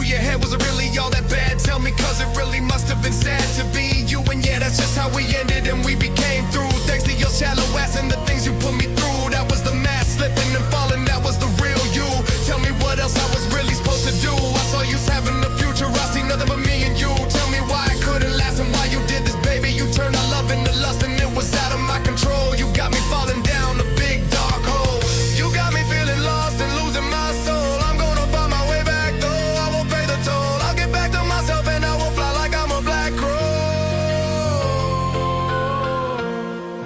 your head, was it really all that bad? Tell me, cause it really must have been sad to be you. And yeah, that's just how we ended and we became through. Thanks to your shallow ass and the things you put me through. That was the mask, slipping and falling, that was the real you. Tell me what else I was really supposed to do. I saw you having a future, I see nothing but me and you. Tell me why I couldn't last and why you did this, baby. You turned our love into lust and it was out of my control. You got me falling down a big dark hole. You got me feeling lost and losing my soul. I'm gonna find my way back though, I won't pay the toll. I'll get back to myself and I will fly like I'm a black crow.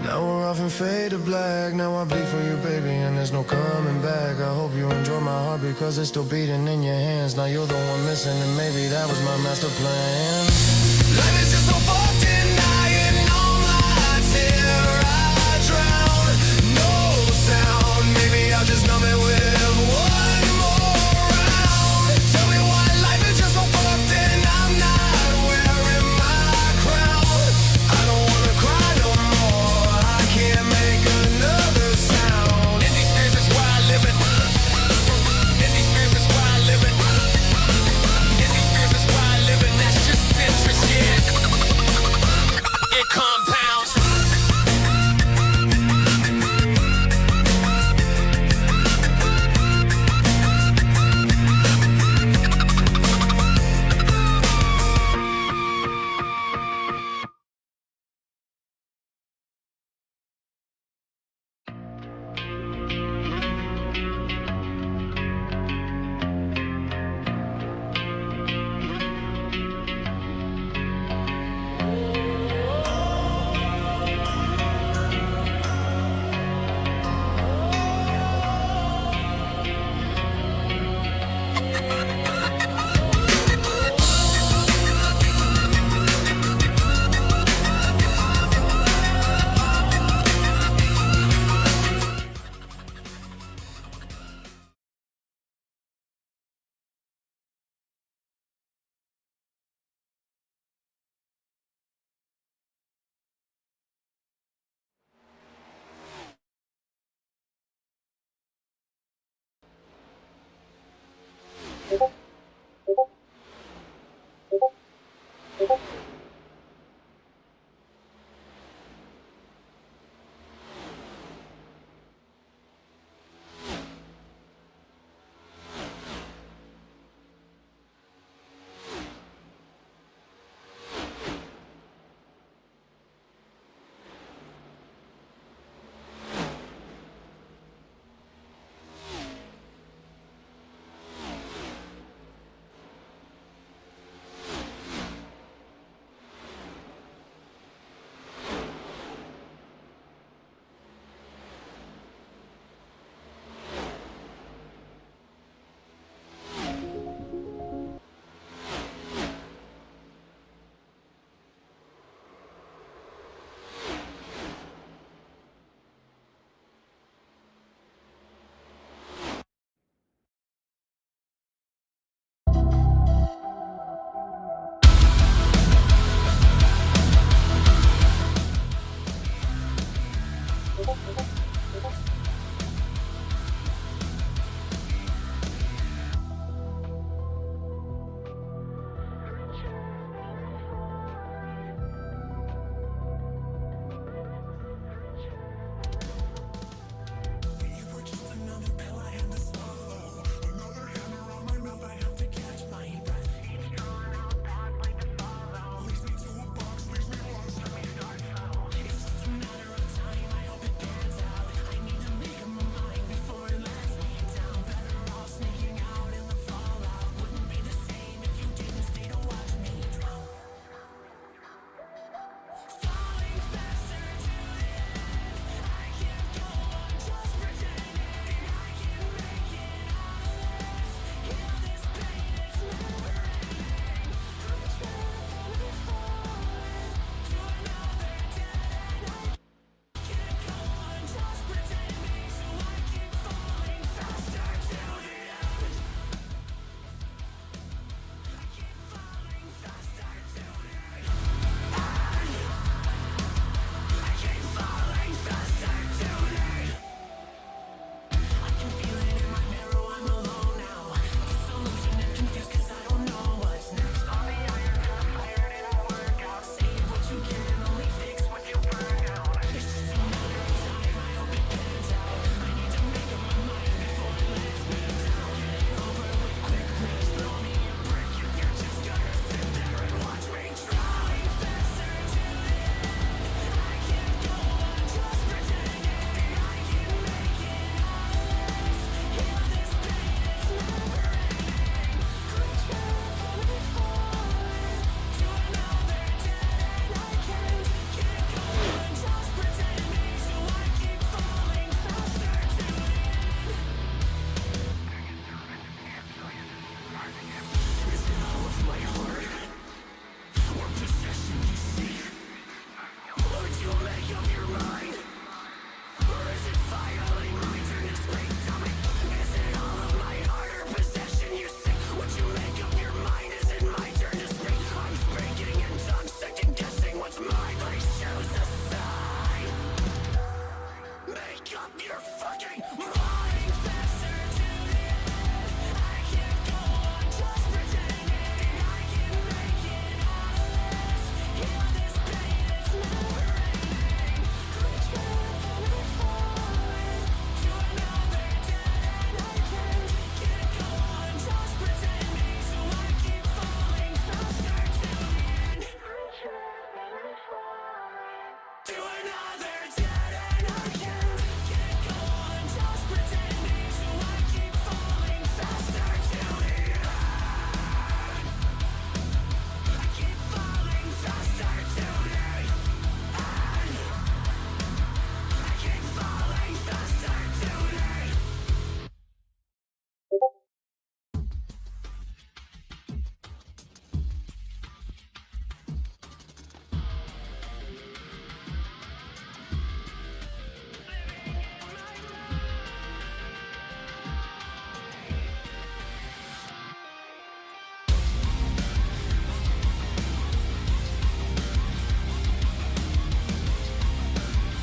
Now we're off and fade to black. Now I bleed for you, baby, and there's no coming back. I hope you enjoy my heart because it's still beating in your hands. Now you're the one missing and maybe that was my master plan. Life is just so fucked in dying all nights here I drown. No sound, maybe I'll just numb it with one more round. Tell me why life is just so fucked and I'm not wearing my crown. I don't wanna cry no more, I can't make another sound. In these fears is where I live it. In these fears is where I live it. In these fears is where I live it. That's just interest, yeah. It compounds.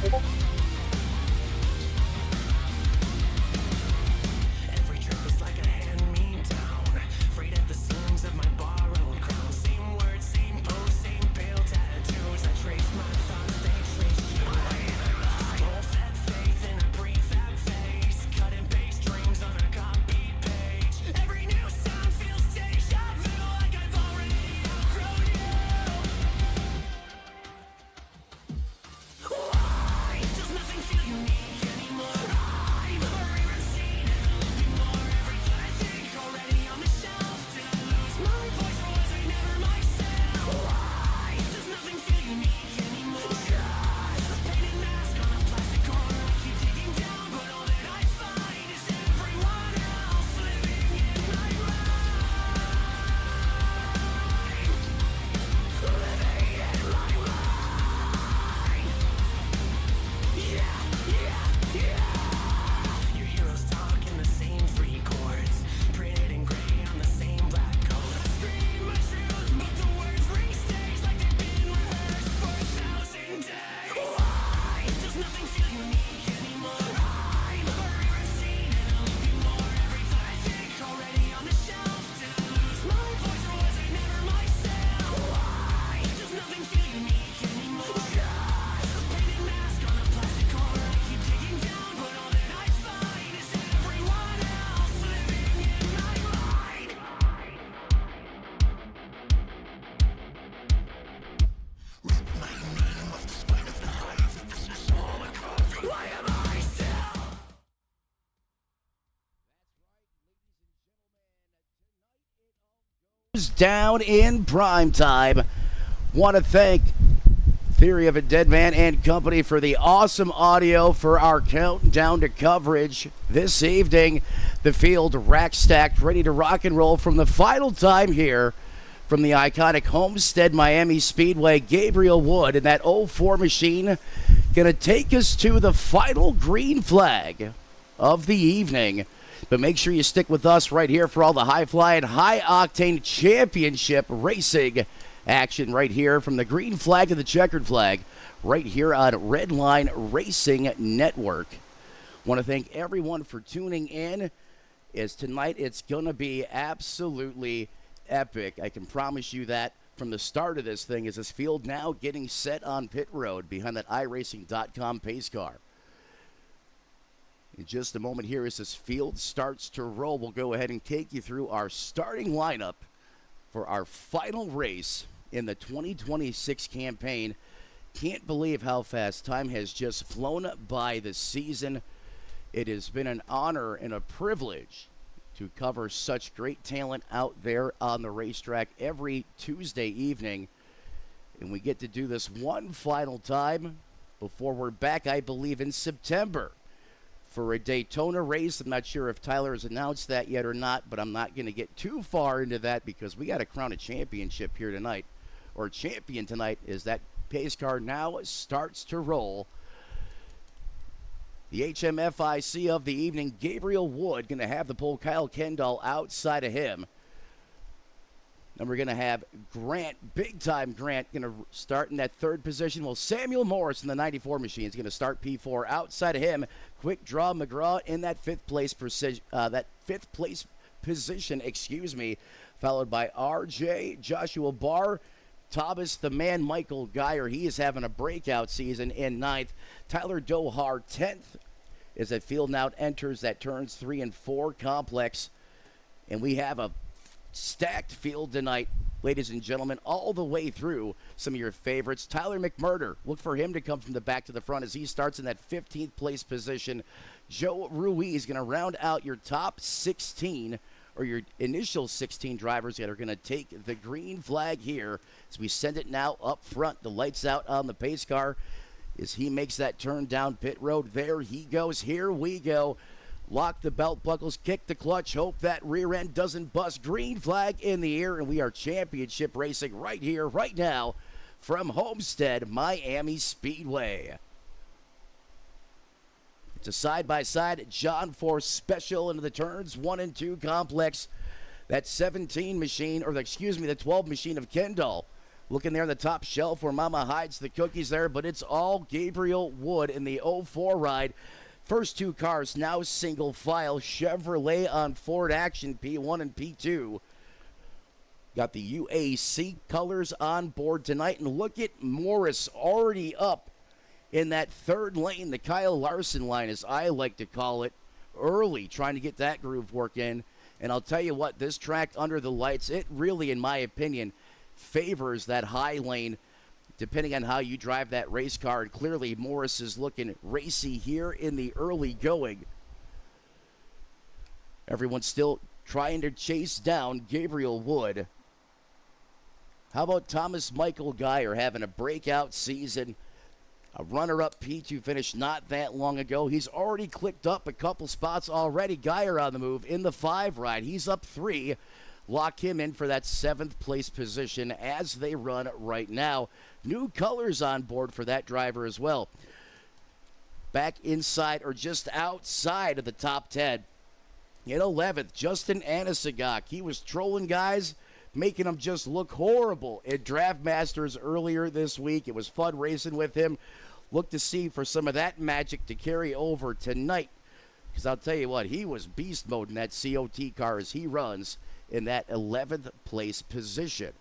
Every trip is like a hand-me-down, frayed at the seams of my borrowed crown. Same words, same pose, same pale tattoos. I trace my thoughts, they trace you. Full-fed faith in a prefab face, cut and paste dreams on a copy page. Every new sound feels deja vu, like I've already outgrown you. Why does nothing feel unique anymore? I'm a rewrite scene and a looping more. Everything I think already on the shelf. Did I lose my voice or was I never myself? Why does nothing feel unique anymore? A painted mask on a plastic corner. I keep digging down, but all that I find is everyone else living in my mind. Living in my mind. Your heroes talk in the same three chords, printed in gray on the same black coat. I scream my truth, but the words ring stage like they've been rehearsed for 1,000 days. Why does nothing feel unique anymore? I'm a rewrite scene and a looping more. Everything I think already on the shelf. Did I lose my voice or was I never myself? Why does nothing feel unique anymore? A painted mask on a plastic corner. I keep digging down, but all that I find is everyone else living in my mind. Why am I still? Down in prime time. Want to thank Theory of a Dead Man and Company for the awesome audio for our countdown to coverage this evening. The field rack stacked, ready to rock and roll from the final time here from the iconic Homestead Miami Speedway. Gabriel Wood in that 04 machine gonna take us to the final green flag of the evening. But make sure you stick with us right here for all the high-flying, high-octane championship racing action right here from the green flag to the checkered flag right here on Redline Racing Network. Want to thank everyone for tuning in, as tonight it's going to be absolutely epic. I can promise you that from the start of this thing, is this field now getting set on pit road behind that iRacing.com pace car. In just a moment here, as this field starts to roll, we'll go ahead and take you through our starting lineup for our final race in the 2026 campaign. Can't believe how fast time has just flown by this season. It has been an honor and a privilege to cover such great talent out there on the racetrack every Tuesday evening. And we get to do this one final time before we're back, I believe, in September for a Daytona race. I'm not sure if Tyler has announced that yet or not, but I'm not going to get too far into that because we got to crown a championship here tonight, or champion tonight, as that pace car now starts to roll. The HMFIC of the evening, Gabriel Wood, going to have the pole. Kyle Kendall outside of him. And we're going to have Grant, big-time Grant, going to start in that third position. Well, Samuel Morris in the 94 machine is going to start P4. Outside of him, Quick Draw McGraw in that fifth place position, followed by RJ, Joshua Barr, Thomas the Man, Michael Geyer. He is having a breakout season in ninth. Tyler Dohar, 10th, as that field now enters that turns 3 and 4 complex. And we have a stacked field tonight, ladies and gentlemen, all the way through. Some of your favorites. Tyler McMurder, look for him to come from the back to the front as he starts in that 15th place position. Joe Ruiz going to round out your top 16, or your initial 16 drivers that are going to take the green flag here as we send it now up front. The lights out on the pace car as he makes that turn down pit road. There he goes. Here we go. Lock the belt buckles, kick the clutch, hope that rear end doesn't bust. Green flag in the air, and we are championship racing right here, right now, from Homestead Miami Speedway. It's a side-by-side John Force special into the turns 1 and 2 complex. That 17 machine, or the 12 machine of Kendall Looking there on the top shelf where Mama hides the cookies there, but it's all Gabriel Wood in the 04 ride. First two cars now single file. Chevrolet on Ford Action P1 and P2. Got the UAC colors on board tonight. And look at Morris already up in that third lane, the Kyle Larson line, as I like to call it, early, trying to get that groove work in. And I'll tell you what, this track under the lights, it really, in my opinion, favors that high lane, depending on how you drive that race car. And clearly, Morris is looking racy here in the early going. Everyone's still trying to chase down Gabriel Wood. How about Thomas Michael Geyer having a breakout season? A runner-up P2 finish not that long ago. He's already clicked up a couple spots already. Geyer on the move in the 5 ride. He's up 3. Lock him in for that 7th place position as they run right now. New colors on board for that driver as well. Back inside or just outside of the top 10. In 11th, Justin Anasagak. He was trolling guys, making them just look horrible at Draft Masters earlier this week. It was fun racing with him. Look to see for some of that magic to carry over tonight. Because I'll tell you what, he was beast mode in that COT car as he runs in that 11th place position.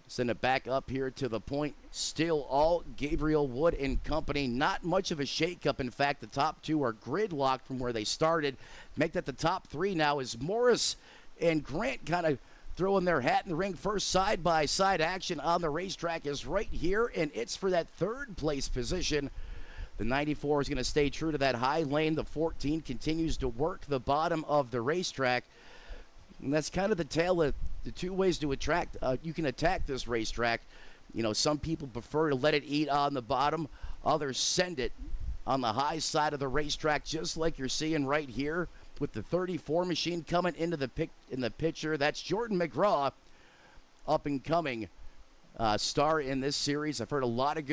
Send it back up here to the point. Still all Gabriel Wood and company. Not much of a shakeup. In fact, the top 2 are gridlocked from where they started. Make that the top 3 now is Morris and Grant kind of throwing their hat in the ring. First side-by-side action on the racetrack is right here, and it's for that 3rd place position. The 94 is going to stay true to that high lane. The 14 continues to work the bottom of the racetrack. And that's kind of the tale of the 2 ways to attract. You can attack this racetrack. You know, some people prefer to let it eat on the bottom. Others send it on the high side of the racetrack, just like you're seeing right here with the 34 machine coming into the picture. That's Jordan McGraw, up and coming star in this series. I've heard a lot of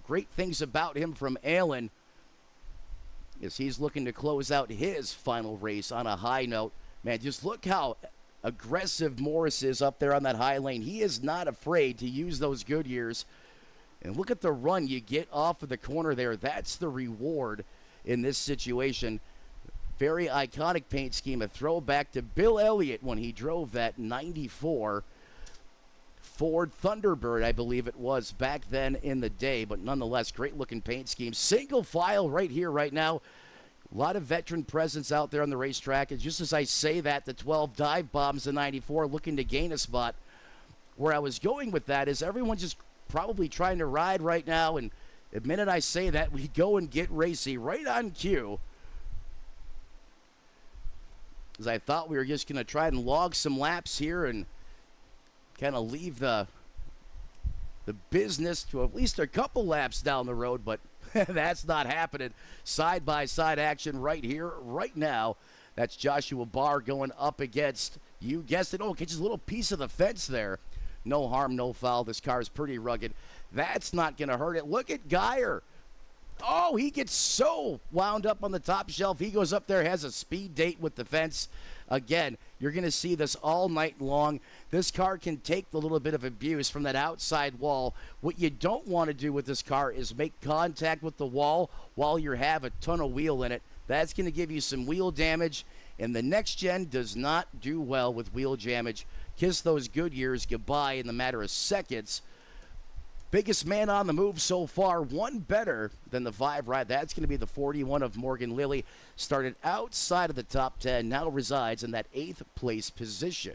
great things about him from Alan, as he's looking to close out his final race on a high note. Man, just look how aggressive Morris is up there on that high lane. He is not afraid to use those Goodyears. And look at the run you get off of the corner there. That's the reward in this situation. Very iconic paint scheme, a throwback to Bill Elliott when he drove that 94 Ford Thunderbird, I believe it was, back then in the day. But nonetheless, great-looking paint scheme. Single file right here, right now. A lot of veteran presence out there on the racetrack. And just as I say that, the 12 dive bombs, the 94, looking to gain a spot. Where I was going with that is everyone just probably trying to ride right now. And the minute I say that, we go and get racy right on cue. As I thought we were just going to try and log some laps here and kind of leave the business to at least a couple laps down the road, but that's not happening. Side-by-side action right here, right now. That's Joshua Barr going up against, you guessed it, catches a little piece of the fence there. No harm, no foul. This car is pretty rugged. That's not going to hurt it. Look at Geyer. Oh, he gets so wound up on the top shelf. He goes up there, has a speed date with the fence. Again, you're going to see this all night long. This car can take the little bit of abuse from that outside wall. What you don't want to do with this car is make contact with the wall while you have a ton of wheel in it. That's going to give you some wheel damage, and the next gen does not do well with wheel damage. Kiss those Goodyears goodbye in the matter of seconds. Biggest man on the move so far, one better than the 5 ride. That's going to be the 41 of Morgan Lilly. Started outside of the top 10, now resides in that 8th place position.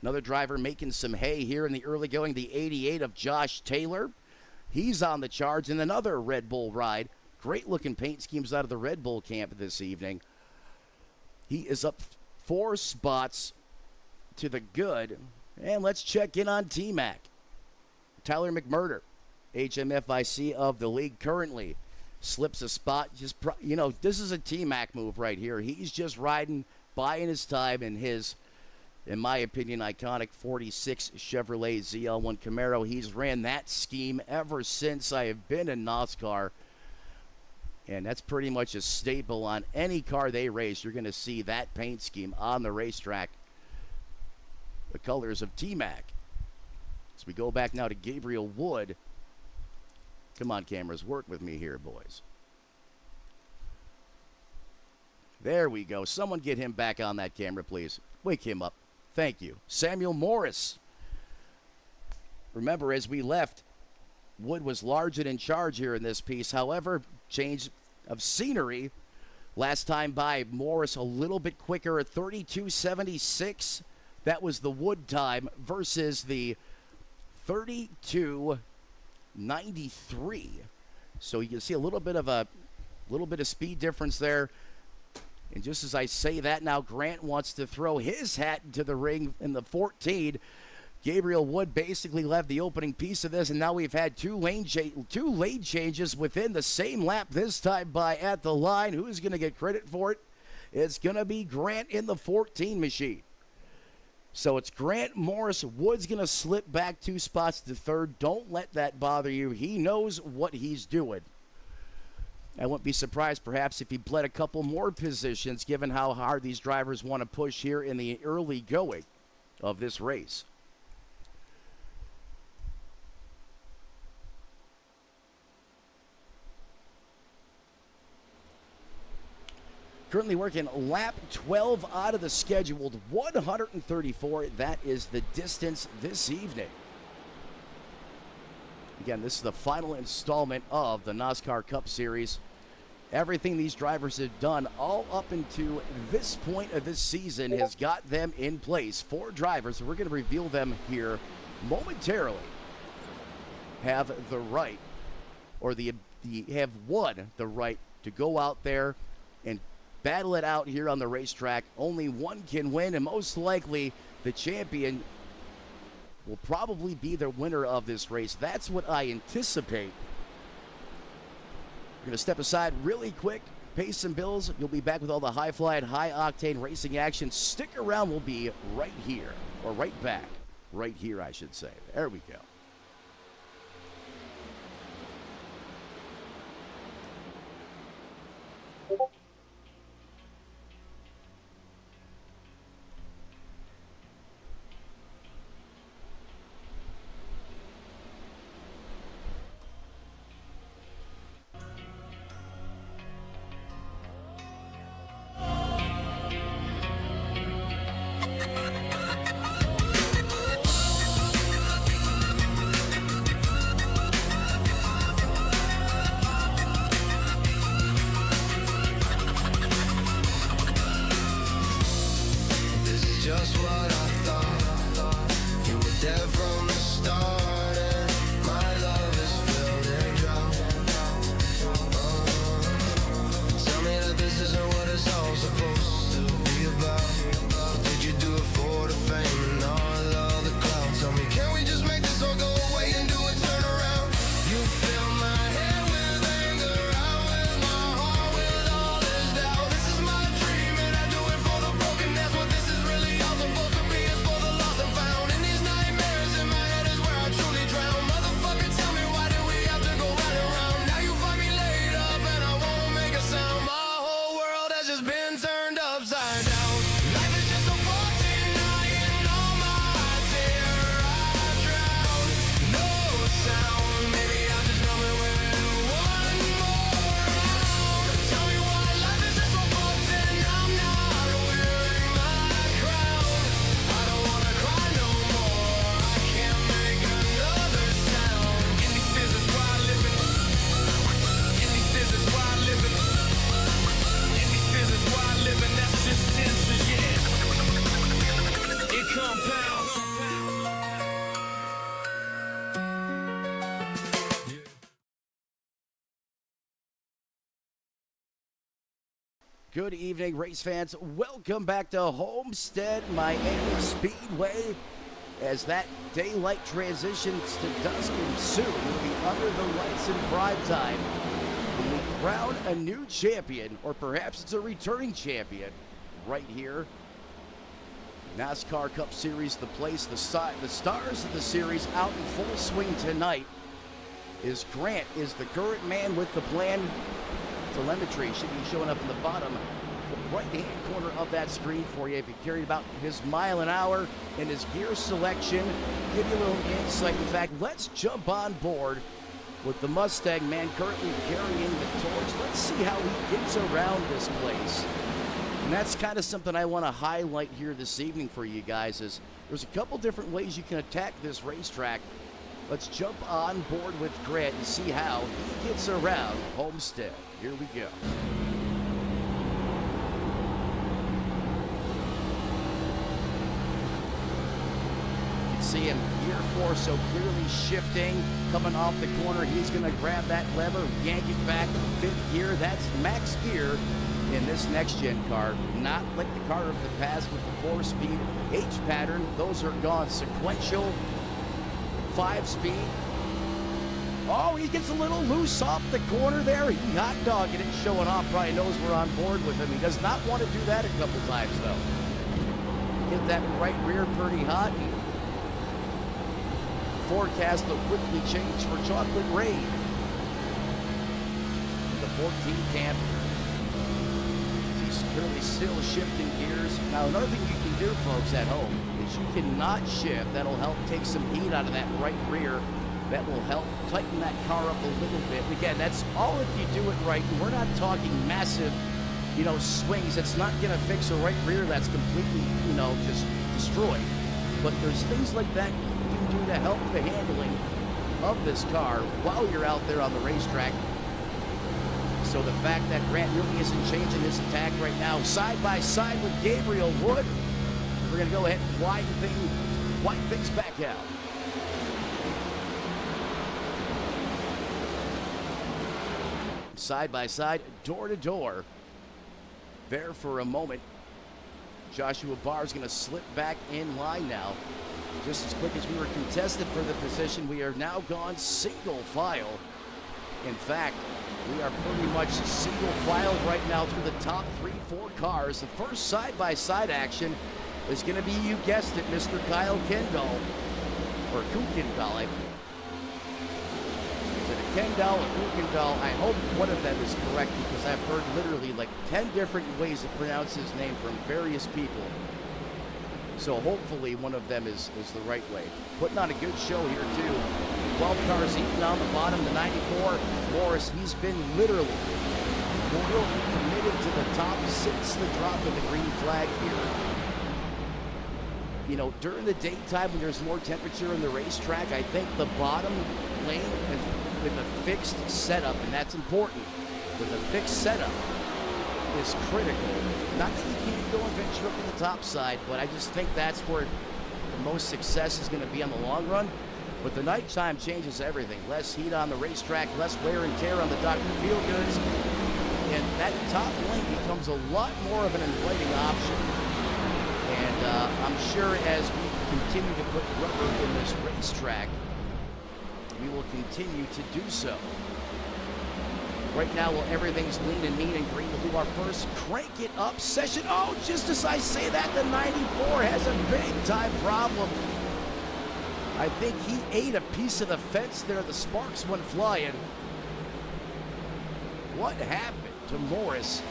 Another driver making some hay here in the early going, the 88 of Josh Taylor. He's on the charge in another Red Bull ride. Great looking paint schemes out of the Red Bull camp this evening. He is up 4 spots to the good. And let's check in on T-Mac. Tyler McMurder, HMFIC of the league currently, slips a spot. This is a T-Mac move right here. He's just riding, buying his time in his, in my opinion, iconic 46 Chevrolet ZL1 Camaro. He's ran that scheme ever since I have been in NOSSCAR. And that's pretty much a staple on any car they race. You're going to see that paint scheme on the racetrack. the colors of T-Mac. As we go back now to Gabriel Wood. Come on, cameras, work with me here, boys. There we go. Someone get him back on that camera, please. Wake him up. Thank you. Samuel Morris. Remember, as we left, Wood was large and in charge here in this piece. However, change of scenery. Last time by, Morris a little bit quicker at 32.76. That was the Wood time versus the 32.93. So you can see a little bit of speed difference there. And just as I say that, now Grant wants to throw his hat into the ring in the 14. Gabriel Wood basically left the opening piece of this, and now we've had two lane changes within the same lap, this time by at the line. Who's going to get credit for it? It's going to be Grant in the 14 machine. So it's Grant, Morris. Wood's going to slip back 2 spots to third. Don't let that bother you. He knows what he's doing. I wouldn't be surprised perhaps if he bled a couple more positions, given how hard these drivers want to push here in the early going of this race. Currently working lap 12 out of the scheduled 134. That is the distance this evening. Again, this is the final installment of the NOSSCAR Cup Series. Everything these drivers have done all up into this point of this season has got them in place. 4 drivers, we're going to reveal them here momentarily, have the right, or have won the right to go out there and battle it out here on the racetrack. Only one can win, and most likely the champion will probably be the winner of this race. That's what I anticipate. We're going to step aside really quick, pay some bills. You'll be back with all the high-flying, high-octane racing action. Stick around. We'll be right here, or right back. Right here, I should say. There we go. Just what I thought. You were there from the start, and my love is filled and drowned. Tell me that this isn't what it's all supposed to be about. But did you do it for the fame and all of the clout? Tell me, can we just make this all go away and do a turnaround? You fill my head with anger, out with my heart with all this doubt. This is my dream and I do it for the broken. That's what this is really all supposed to be. It's for the lost and found. And these nightmares in my head is where I truly drown. Motherfucker, tell me, why do we have to go right around? Now you find me laid up and I won't make a sound. My whole world has just been turned upside down. Life is just so fucking high and all my tear I drown. No sound, maybe I'll just numb it with one more round. Tell me why life is just so fucked and I'm not wearing my crown. I don't wanna cry no more, I can't make another sound. In these tears is why I live it. In these tears is why I live it. In these tears is why I live it. That's just tension, yeah. It compounds. Good evening, race fans. Welcome back to Homestead Miami Speedway. As that daylight transitions to dusk, and soon we'll be under the lights in prime time when we crown a new champion, or perhaps it's a returning champion, right here. NOSSCAR Cup Series, the place, the stars of the series out in full swing tonight. Is Grant is the current man with the plan. Telemetry should be showing up in the bottom right-hand corner of that screen for you. If you carried about his mile an hour and his gear selection, give you a little insight. In fact, let's jump on board with the Mustang man currently carrying the torch. Let's see how he gets around this place. And that's kind of something I want to highlight here this evening for you guys. Is there's a couple different ways you can attack this racetrack. Let's jump on board with Grant and see how he gets around Homestead. Here we go. See him gear 4 so clearly shifting, coming off the corner. He's going to grab that lever, yank it back, 5th gear. That's max gear in this next-gen car. Not like the car of the past with the 4-speed H pattern. Those are gone. Sequential 5-speed. Oh, he gets a little loose off the corner there. He hot dogging it, showing off. Probably knows we're on board with him. He does not want to do that a couple times, though. Get that right rear pretty hot. Forecast will quickly change for chocolate rain. The 14 camp. He's clearly still shifting gears. Now, another thing you can do, folks, at home is you cannot shift. That'll help take some heat out of that right rear. That will help tighten that car up a little bit. Again, that's all if you do it right. We're not talking massive, swings. It's not going to fix a right rear that's completely, just destroyed. But there's things like that you can do to help the handling of this car while you're out there on the racetrack. So the fact that Grant really isn't changing his attack right now, side by side with Gabriel Wood, we're going to go ahead and widen things back out. Side by side, door to door. There for a moment. Joshua Barr is going to slip back in line now. Just as quick as we were contested for the position, we are now gone single file. In fact, we are pretty much single file right now through the top 3-4 cars. The first side-by-side action is going to be, you guessed it, Mr. Kyle Kendall, or Kukendall. Is it a Kendall or Kukendall? I hope one of them is correct because I've heard literally like 10 different ways to pronounce his name from various people. So hopefully one of them is the right way. Putting on a good show here too. 12 cars eating on the bottom, the 94. Morris, he's been literally committed to the top since the drop of the green flag here. During the daytime when there's more temperature in the racetrack, I think the bottom lane with a fixed setup, and that's important, with a fixed setup is critical. Not that you can't go and venture up to the top side, but I just think that's where the most success is going to be on the long run. But the nighttime changes everything. Less heat on the racetrack, less wear and tear on the Dr. Feelgoods, and that top lane becomes a lot more of an inviting option. And I'm sure as we continue to put rubber in this racetrack, we will continue to do so. Right now, while everything's lean and mean and green, we'll do our first crank it up session. Oh, just as I say that, the 94 has a big time problem. I think he ate a piece of the fence there. The sparks went flying. What happened to Morris?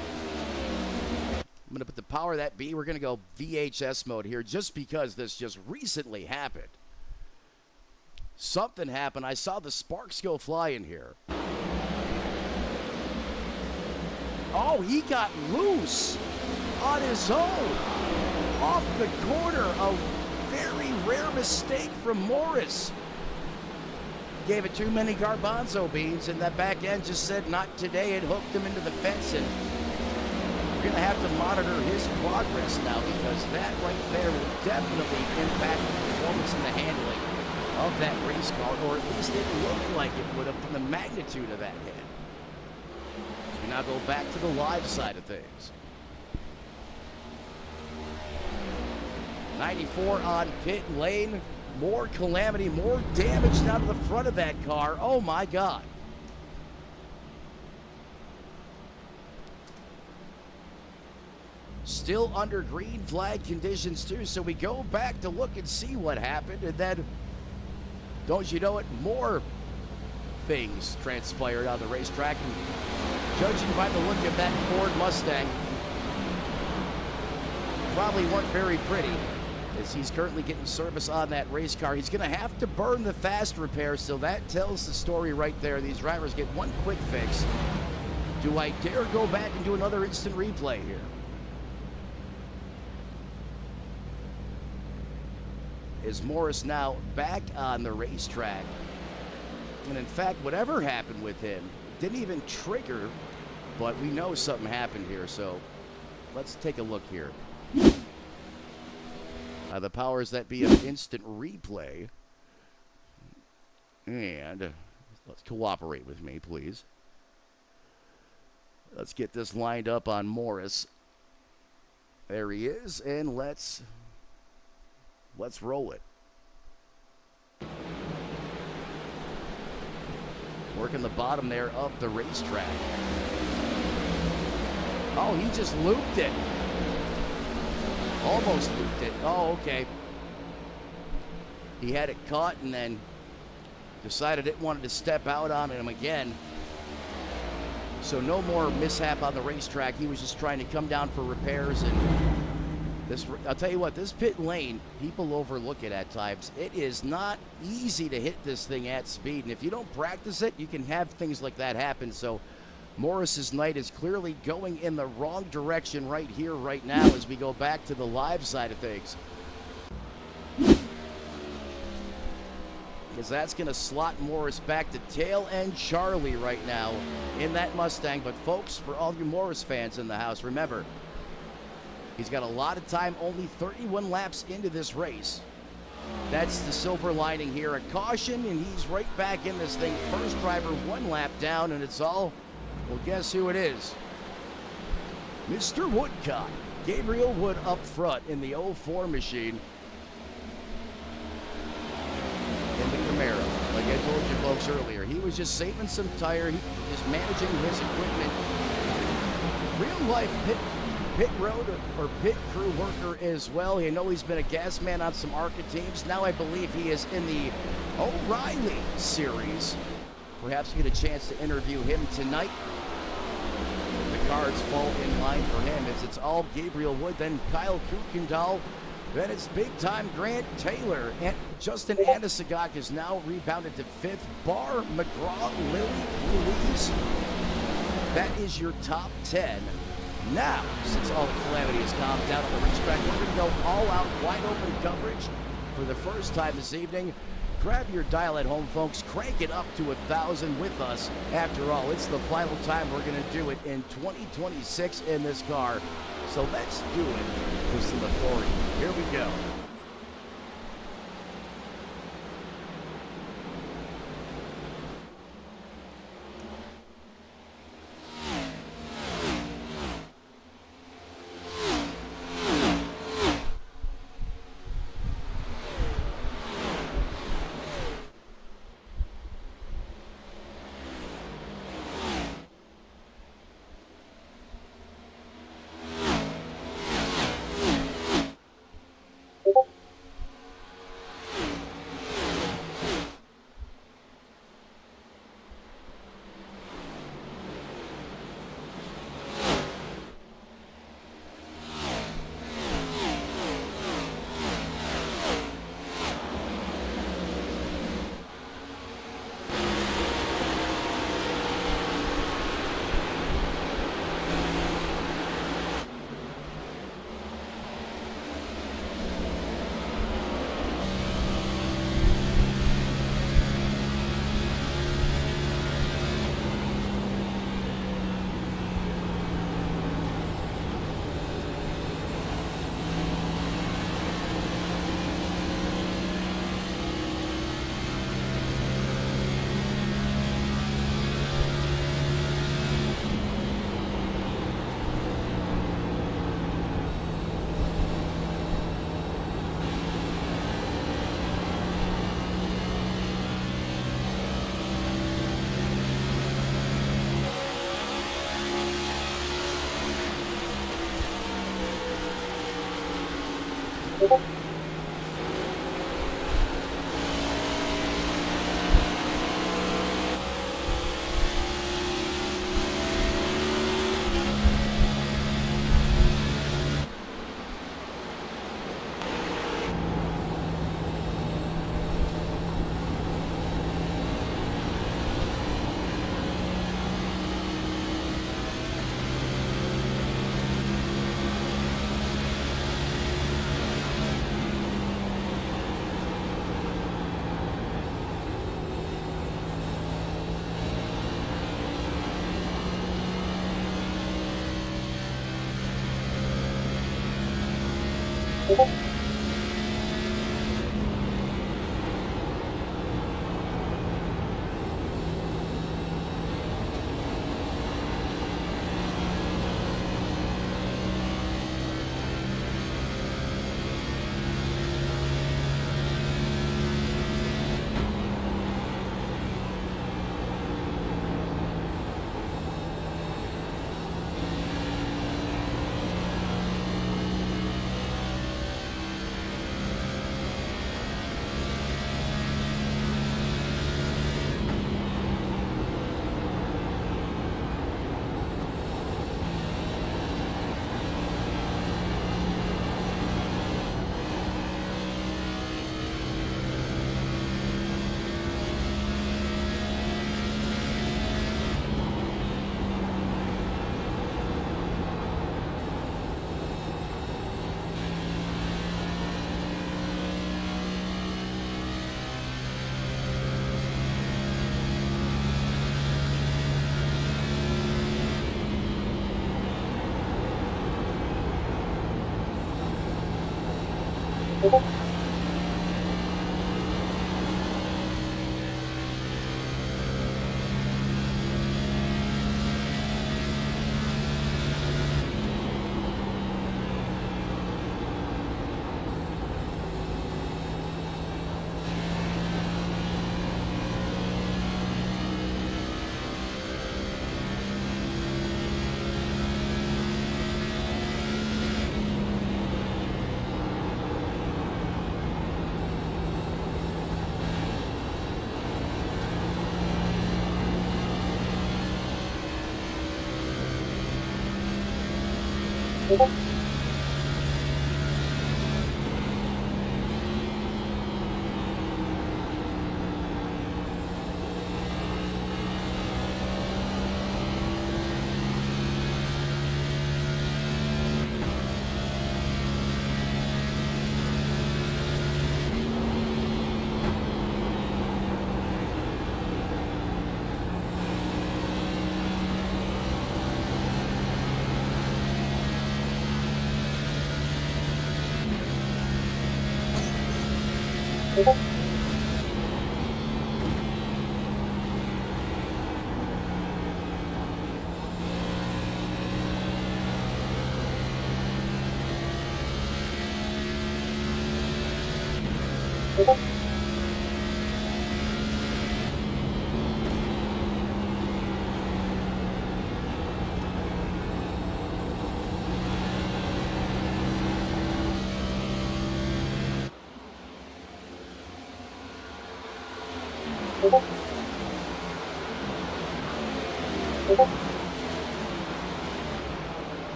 I'm going to put the power of that B. We're going to go VHS mode here just because this just recently happened. Something happened. I saw the sparks go flying here. Oh, he got loose on his own off the corner. A very rare mistake from Morris. Gave it too many garbanzo beans, and that back end just said not today. It hooked him into the fence, and we're going to have to monitor his progress now because that right there will definitely impact the performance and the handling of that race car, or at least it looked like it would have from the magnitude of that hit. So we now go back to the live side of things. 94 on pit lane. More calamity, more damage down to the front of that car. Oh my God. Still under green flag conditions too, so we go back to look and see what happened, and then, don't you know it, more things transpired on the racetrack. And judging by the look of that Ford Mustang, probably weren't very pretty, as he's currently getting service on that race car. He's going to have to burn the fast repair, so that tells the story right there. These drivers get one quick fix. Do I dare go back and do another instant replay here? Is Morris now back on the racetrack? And in fact, whatever happened with him didn't even trigger, but we know something happened here, so let's take a look here. The powers that be of instant replay. And let's cooperate with me, please. Let's get this lined up on Morris. There he is, and let's roll it. Working the bottom there of the racetrack. Oh, he just looped it. Almost looped it. Oh, okay. He had it caught and then decided it wanted to step out on him again. So no more mishap on the racetrack. He was just trying to come down for repairs. And this, I'll tell you what, this pit lane, people overlook it at times. It is not easy to hit this thing at speed. And if you don't practice it, you can have things like that happen. So Morris's night is clearly going in the wrong direction right here, right now, as we go back to the live side of things. Because that's going to slot Morris back to tail end Charlie right now in that Mustang. But folks, for all you Morris fans in the house, remember, he's got a lot of time, only 31 laps into this race. That's the silver lining here. A caution, and he's right back in this thing. First driver, one lap down, and it's all... Well, guess who it is? Mr. Woodcock. Gabriel Wood up front in the 04 machine. In the Camaro. Like I told you folks earlier, he was just saving some tire. He is managing his equipment. Real life pit road or pit crew worker as well. I know he's been a gas man on some ARCA teams. Now I believe he is in the O'Reilly series. Perhaps get a chance to interview him tonight. The cards fall in line for him as it's all Gabriel Wood, then Kyle Kuykendall, then it's big-time Grant Taylor. And Justin Anasagak is now rebounded to 5th. Barr, McGraw, Lilly, Ruiz. That is your top 10. Now, since all the calamity has calmed down on the racetrack, we're going to go all-out, wide-open coverage for the first time this evening. Grab your dial at home, folks. Crank it up to 1,000 with us. After all, it's the final time we're going to do it in 2026 in this car. So let's do it with some authority. Here we go.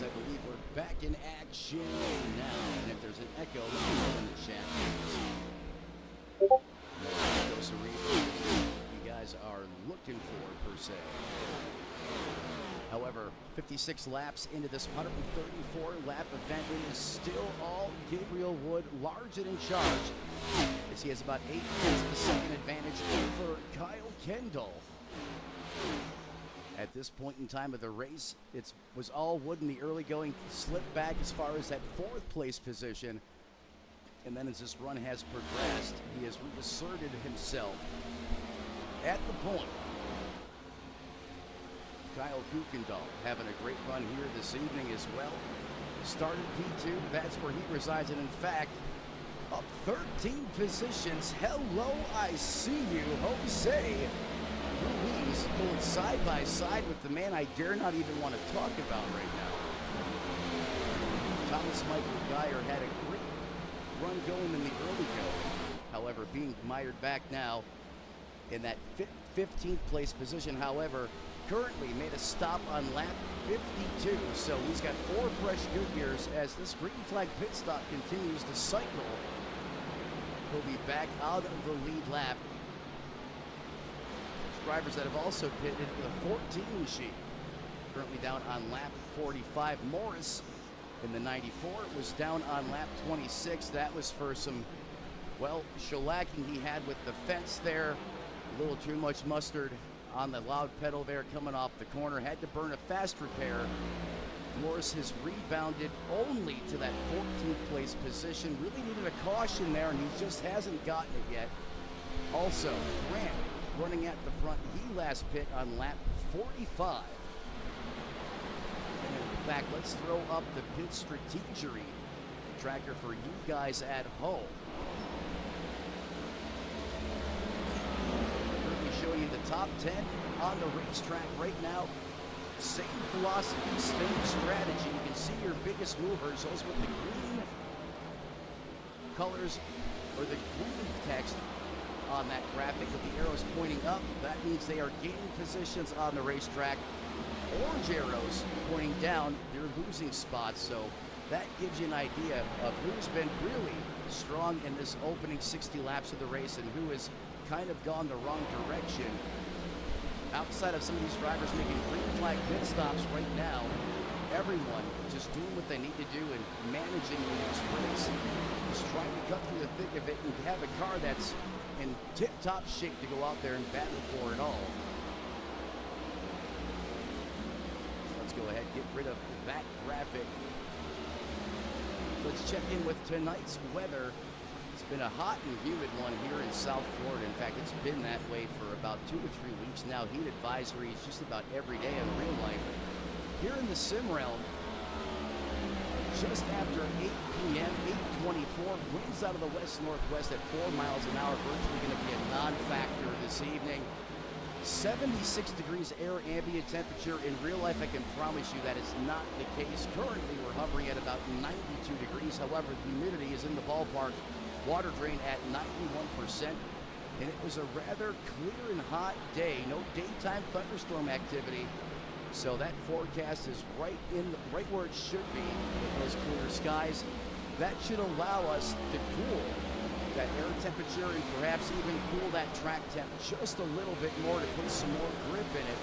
I believe we're back in action now. And if there's an echo, let me know in the chat. Those you guys are looking for, per se. However, 56 laps into this 134-lap event, it is still all Gabriel Wood large and in charge, as he has about 8 tenths of a second advantage over Kyle Kendall. At this point in time of the race, it was all Wood in the early going, slipped back as far as that 4th place position. And then as this run has progressed, he has reasserted himself at the point. Kyle Kuykendall having a great run here this evening as well. Started P2, that's where he resides. And in fact, up 13 positions. Hello, I see you, Jose Ruiz, going side by side with the man I dare not even want to talk about right now. Thomas Michael Geyer had a great run going in the early go. However, being mired back now in that 15th place position. However, currently made a stop on lap 52. So he's got 4 fresh Goodyears as this green flag pit stop continues to cycle. He'll be back out of the lead lap. Drivers that have also pitted the 14 machine. Currently down on lap 45. Morris in the 94 was down on lap 26. That was for some, well, shellacking he had with the fence there. A little too much mustard on the loud pedal there coming off the corner. Had to burn a fast repair. Morris has rebounded only to that 14th place position. Really needed a caution there, and he just hasn't gotten it yet. Also, Grant running at the front. He last pit on lap 45. And in fact, let's throw up the pit strategery tracker for you guys at home. Currently showing you the top 10 on the racetrack right now. Same philosophy, same strategy. You can see your biggest movers, those with the green colors or the green text on that graphic with the arrows pointing up. That means they are gaining positions on the racetrack. Orange arrows pointing down, they're losing spots. So that gives you an idea of who's been really strong in this opening 60 laps of the race and who has kind of gone the wrong direction. Outside of some of these drivers making green flag pit stops right now, everyone just doing what they need to do and managing this race. Just trying to cut through the thick of it and have a car that's in tip-top shape to go out there and battle for it all. Let's go ahead and get rid of that graphic. Let's check in with tonight's weather. It's been a hot and humid one here in South Florida. In fact, it's been that way for about 2 to 3 weeks now. Heat advisories just about every day in real life. Here in the sim realm, just after 8 p.m., 8:24, winds out of the west-northwest at 4 miles an hour, virtually going to be a non-factor this evening. 76 degrees air ambient temperature. In real life, I can promise you that is not the case. Currently, we're hovering at about 92 degrees. However, the humidity is in the ballpark. Water drain at 91%. And it was a rather clear and hot day. No daytime thunderstorm activity. So that forecast is right where it should be with those clear skies. That should allow us to cool that air temperature and perhaps even cool that track temp just a little bit more to put some more grip in it.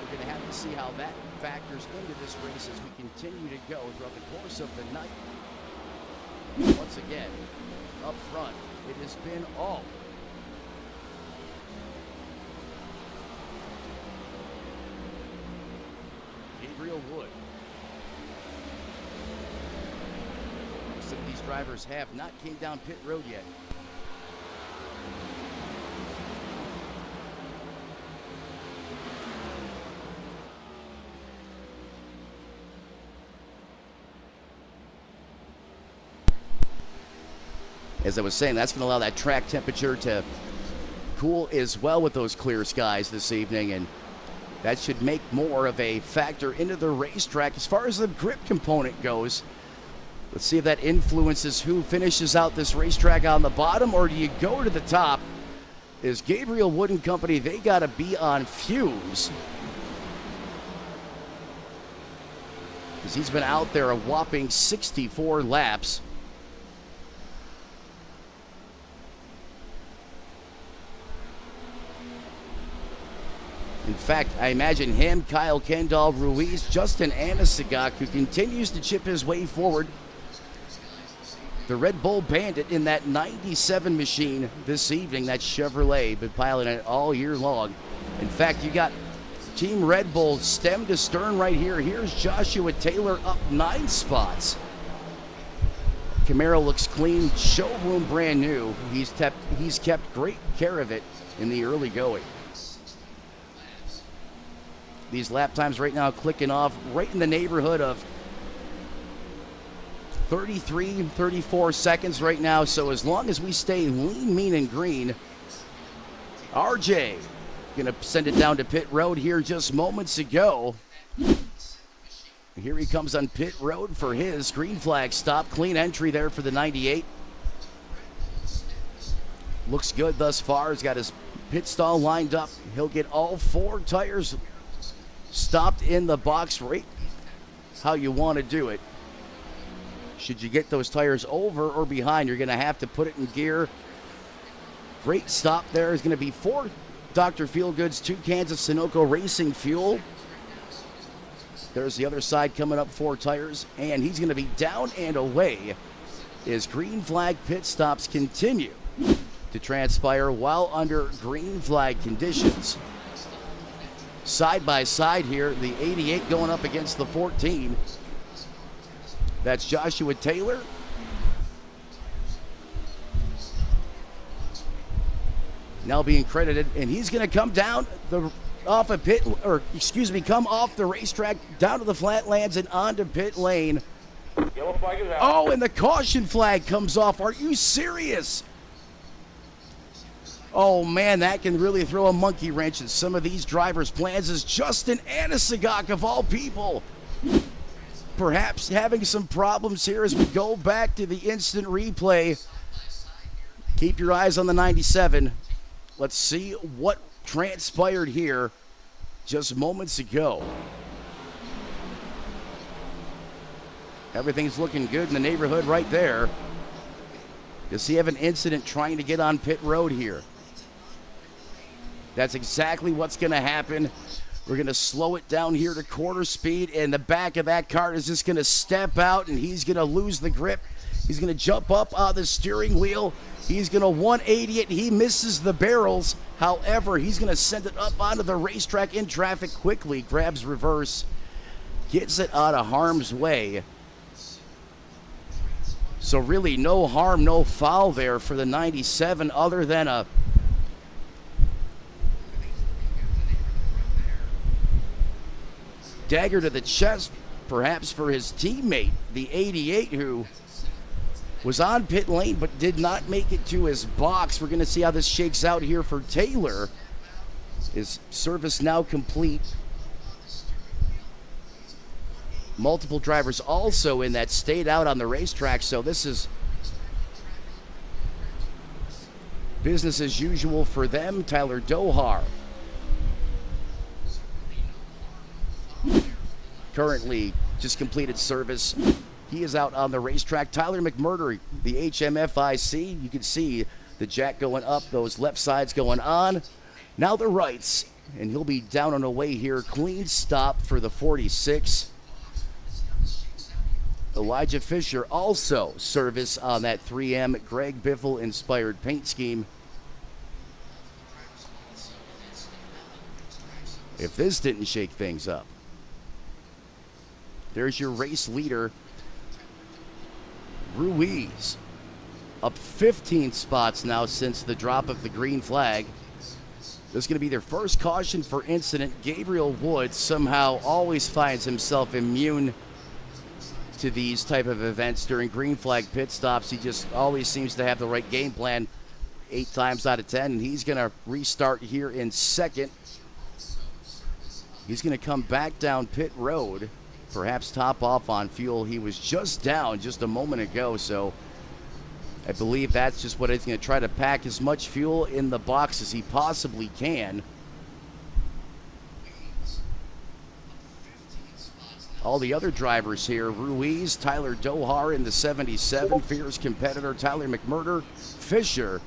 We're going to have to see how that factors into this race as we continue to go throughout the course of the night. Once again, up front, it has been all Gabriel Wood. Some of these drivers have not came down pit road yet. As I was saying, that's going to allow that track temperature to cool as well with those clear skies this evening, and that should make more of a factor into the racetrack. As far as the grip component goes, let's see if that influences who finishes out this racetrack on the bottom, or do you go to the top? Is Gabriel Wood and Company, they got to be on fumes, because he's been out there a whopping 64 laps. In fact, I imagine him, Kyle Kendall, Ruiz, Justin Anasagak, who continues to chip his way forward. The Red Bull Bandit in that 97 machine this evening, that Chevrolet, been piloting it all year long. In fact, you got Team Red Bull stem to stern right here. Here's Joshua Taylor up 9 spots. Camaro looks clean, showroom brand new. He's kept great care of it in the early going. These lap times right now clicking off right in the neighborhood of 33, 34 seconds right now. So as long as we stay lean, mean, and green, RJ going to send it down to pit road here just moments ago. Here he comes on pit road for his green flag stop. Clean entry there for the 98. Looks good thus far. He's got his pit stall lined up. He'll get all 4 tires stopped in the box right how you want to do it. Should you get those tires over or behind, you're going to have to put it in gear. Great stop there is going to be 4 Dr. Feelgood's, 2 cans of Sunoco Racing Fuel. There's the other side coming up, 4 tires, and he's going to be down and away as green flag pit stops continue to transpire while under green flag conditions. Side by side here, the 88 going up against the 14. That's Joshua Taylor. Now being credited, and he's going to come down off a pit, or excuse me, come off the racetrack down to the flatlands and onto pit lane. Yellow flag is out. Oh, and the caution flag comes off. Are you serious? Oh, man, that can really throw a monkey wrench in some of these drivers' plans. Is Justin Anasagak, of all people, perhaps having some problems here as we go back to the instant replay. Keep your eyes on the 97. Let's see what transpired here just moments ago. Everything's looking good in the neighborhood right there. Does he have an incident trying to get on pit road here? That's exactly what's going to happen. We're going to slow it down here to quarter speed, and the back of that car is just going to step out, and he's going to lose the grip. He's going to jump up on the steering wheel. He's going to 180 it. He misses the barrels. However, he's going to send it up onto the racetrack in traffic quickly, grabs reverse, gets it out of harm's way. So really no harm, no foul there for the 97 other than a dagger to the chest, perhaps for his teammate, the 88, who was on pit lane but did not make it to his box. We're going to see how this shakes out here for Taylor. His service now complete. Multiple drivers also in that stayed out on the racetrack, so this is business as usual for them. Tyler Dohar currently just completed service. He is out on the racetrack. Tyler McMurtry, the HMFIC. You can see the jack going up, those left sides going on. Now the rights, and he'll be down and away here. Clean stop for the 46. Elijah Fisher also service on that 3M Greg Biffle inspired paint scheme. If this didn't shake things up. There's your race leader, Ruiz, up 15 spots now since the drop of the green flag. This is going to be their first caution for incident. Gabriel Wood somehow always finds himself immune to these type of events during green flag pit stops. He just always seems to have the right game plan 8 times out of 10. And he's going to restart here in second. He's going to come back down pit road, perhaps top off on fuel. He was just down just a moment ago, so I believe that's just what he's going to try to pack as much fuel in the box as he possibly can. All the other drivers here, Ruiz, Tyler Dohar in the 77, fierce competitor Tyler McMurder, Fisher,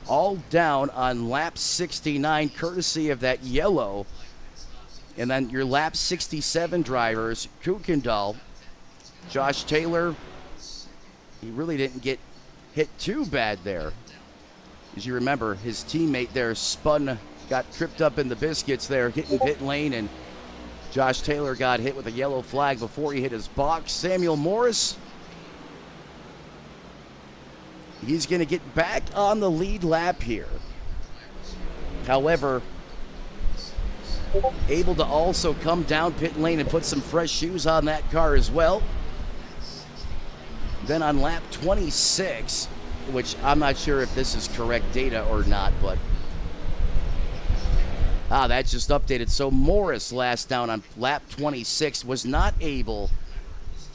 all down on lap 69, courtesy of that yellow. And then your lap 67 drivers, Kuykendall, Josh Taylor, he really didn't get hit too bad there. As you remember, his teammate there got tripped up in the biscuits there, hitting pit lane, and Josh Taylor got hit with a yellow flag before he hit his box. Samuel Morris, he's going to get back on the lead lap here. However, able to also come down pit lane and put some fresh shoes on that car as well. Then on lap 26, which I'm not sure if this is correct data or not, but that's just updated. So Morris, last down on lap 26, was not able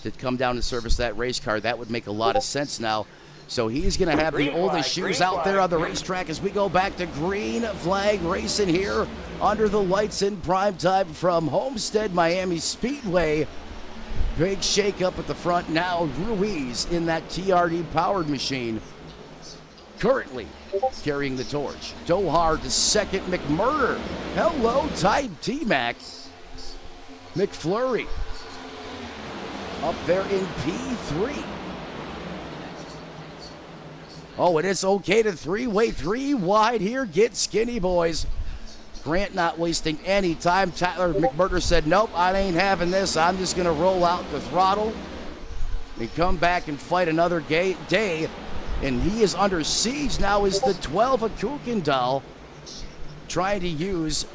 to come down and service that race car. That would make a lot of sense now. So he's going to have the oldest shoes out there on the racetrack as we go back to green flag racing here under the lights in prime time from Homestead Miami Speedway. Big shake up at the front now. Ruiz in that TRD powered machine, currently carrying the torch. Dohar to second. McMurder, hello, tied T-Mac. McFlurry up there in P3. Oh, and it's okay to three-way, 3 wide here. Get skinny, boys. Grant not wasting any time. Tyler McMurder said, nope, I ain't having this. I'm just going to roll out the throttle and come back and fight another day. And he is under siege now is the 12 of Kuykendall, trying to use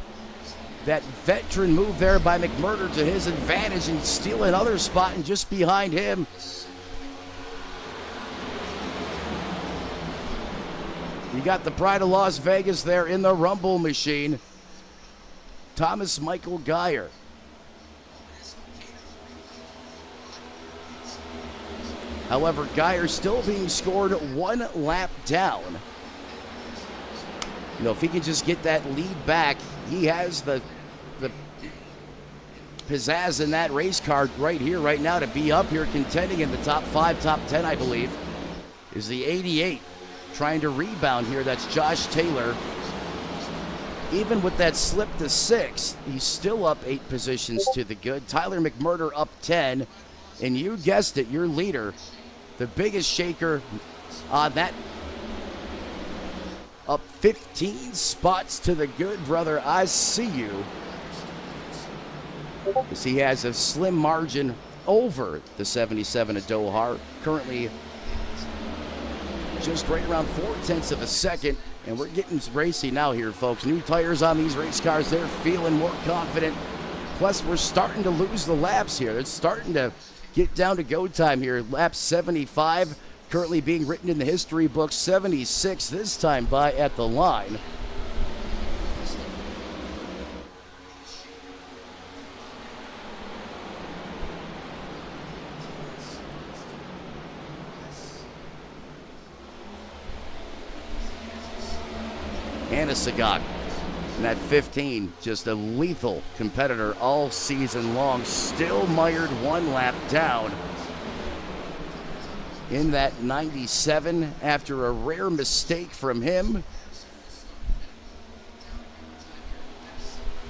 that veteran move there by McMurder to his advantage and steal another spot, and just behind him, you got the pride of Las Vegas there in the rumble machine, Thomas Michael Geyer. However, Geyer still being scored 1 lap down. You know, if he can just get that lead back, he has the pizzazz in that race car right here, right now, to be up here contending in the top 5, top 10, I believe, is the 88. Trying to rebound here, that's Josh Taylor. Even with that slip to 6, he's still up 8 positions to the good. Tyler McMurder up 10, and you guessed it, your leader, the biggest shaker on that, up 15 spots to the good, brother. I see you. As he has a slim margin over the 77 of Dohar, currently just right around 0.4 of a second, and we're getting racy now here, folks. New tires on these race cars, they're feeling more confident. Plus, we're starting to lose the laps here. It's starting to get down to go time here. Lap 75 currently being written in the history book, 76 this time by at the line. Anna Sagak, and that 15, just a lethal competitor all season long, still mired 1 lap down in that 97 after a rare mistake from him.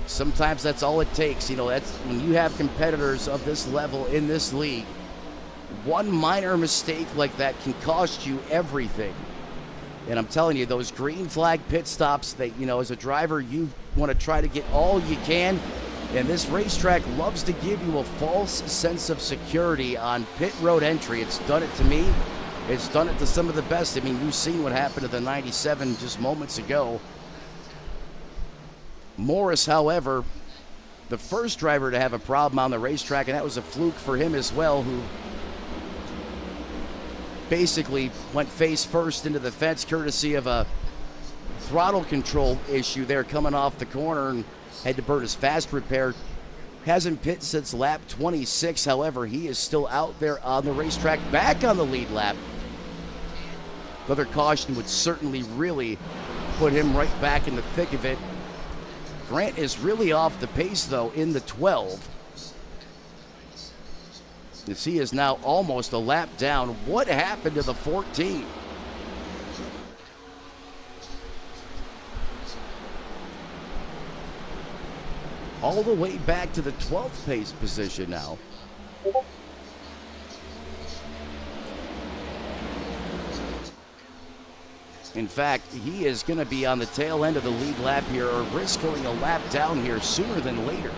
Sometimes that's all it takes. You know, that's when you have competitors of this level in this league, one minor mistake like that can cost you everything. And I'm telling you, those green flag pit stops, that, you know, as a driver, you want to try to get all you can. And this racetrack loves to give you a false sense of security on pit road entry. It's done it to me. It's done it to some of the best. I mean, you've seen what happened to the 97 just moments ago. Morris, however, the first driver to have a problem on the racetrack, and that was a fluke for him as well, who basically went face first into the fence courtesy of a throttle control issue there coming off the corner and had to burn his fast repair. Hasn't pit since lap 26. However, he is still out there on the racetrack, back on the lead lap. Another caution would certainly really put him right back in the thick of it. Grant is really off the pace, though, in the 12. As he is now almost a lap down. What happened to the 14? All the way back to the 12th pace position now. In fact, he is going to be on the tail end of the lead lap here, or risk going a lap down here sooner than later.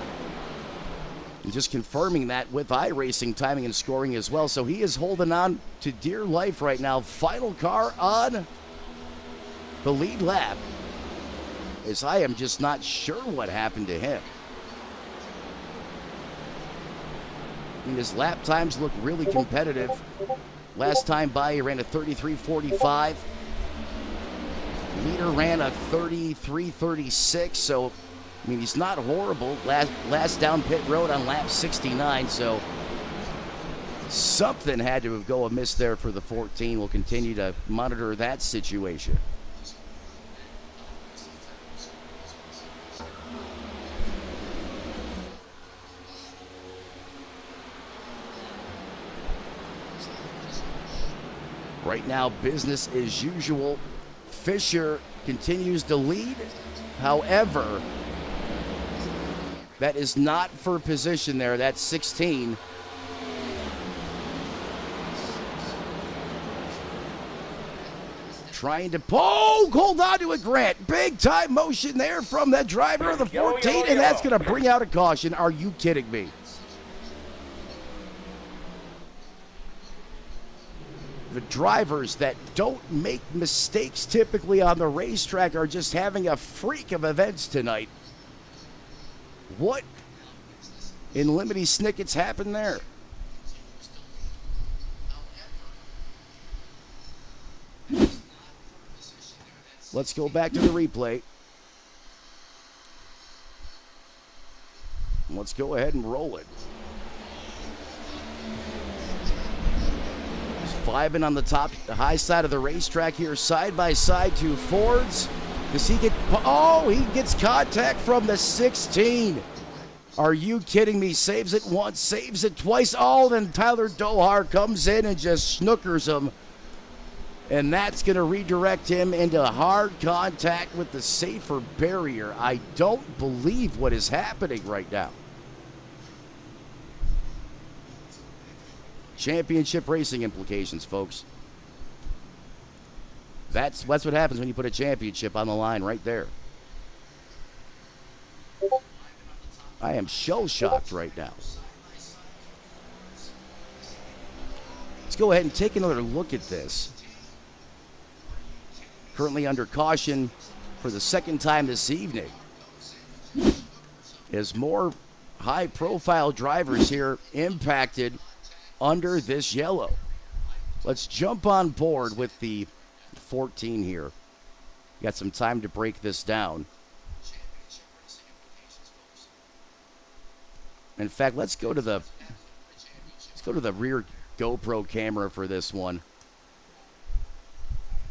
And just confirming that with iRacing timing and scoring as well. So he is holding on to dear life right now. Final car on the lead lap, as I am just not sure what happened to him. I mean, his lap times look really competitive. Last time by, he ran a 33.45. Leader ran a 33.36, so I mean, he's not horrible. Last down pit road on lap 69, so something had to go amiss there for the 14. We'll continue to monitor that situation. Right now, business as usual. Fisher continues to lead. However, that is not for position there. That's 16. Trying to hold on to it, Grant. Big time motion there from that driver of the 14, and that's going to bring out a caution. Are you kidding me? The drivers that don't make mistakes typically on the racetrack are just having a freak of events tonight. What in Limity Snickets happened there? Let's go back to the replay. Let's go ahead and roll it. Vibing on the top, the high side of the racetrack here, side by side to Fords. Does he get, he gets contact from the 16. Are you kidding me? Saves it once, saves it twice. Oh, then Tyler Dohar comes in and just snookers him. And that's going to redirect him into hard contact with the safer barrier. I don't believe what is happening right now. Championship racing implications, folks. That's what happens when you put a championship on the line right there. I am shell-shocked right now. Let's go ahead and take another look at this. Currently under caution for the second time this evening, as more high-profile drivers here impacted under this yellow. Let's jump on board with the 14 here. Got some time to break this down. In fact, let's go to the rear GoPro camera for this one.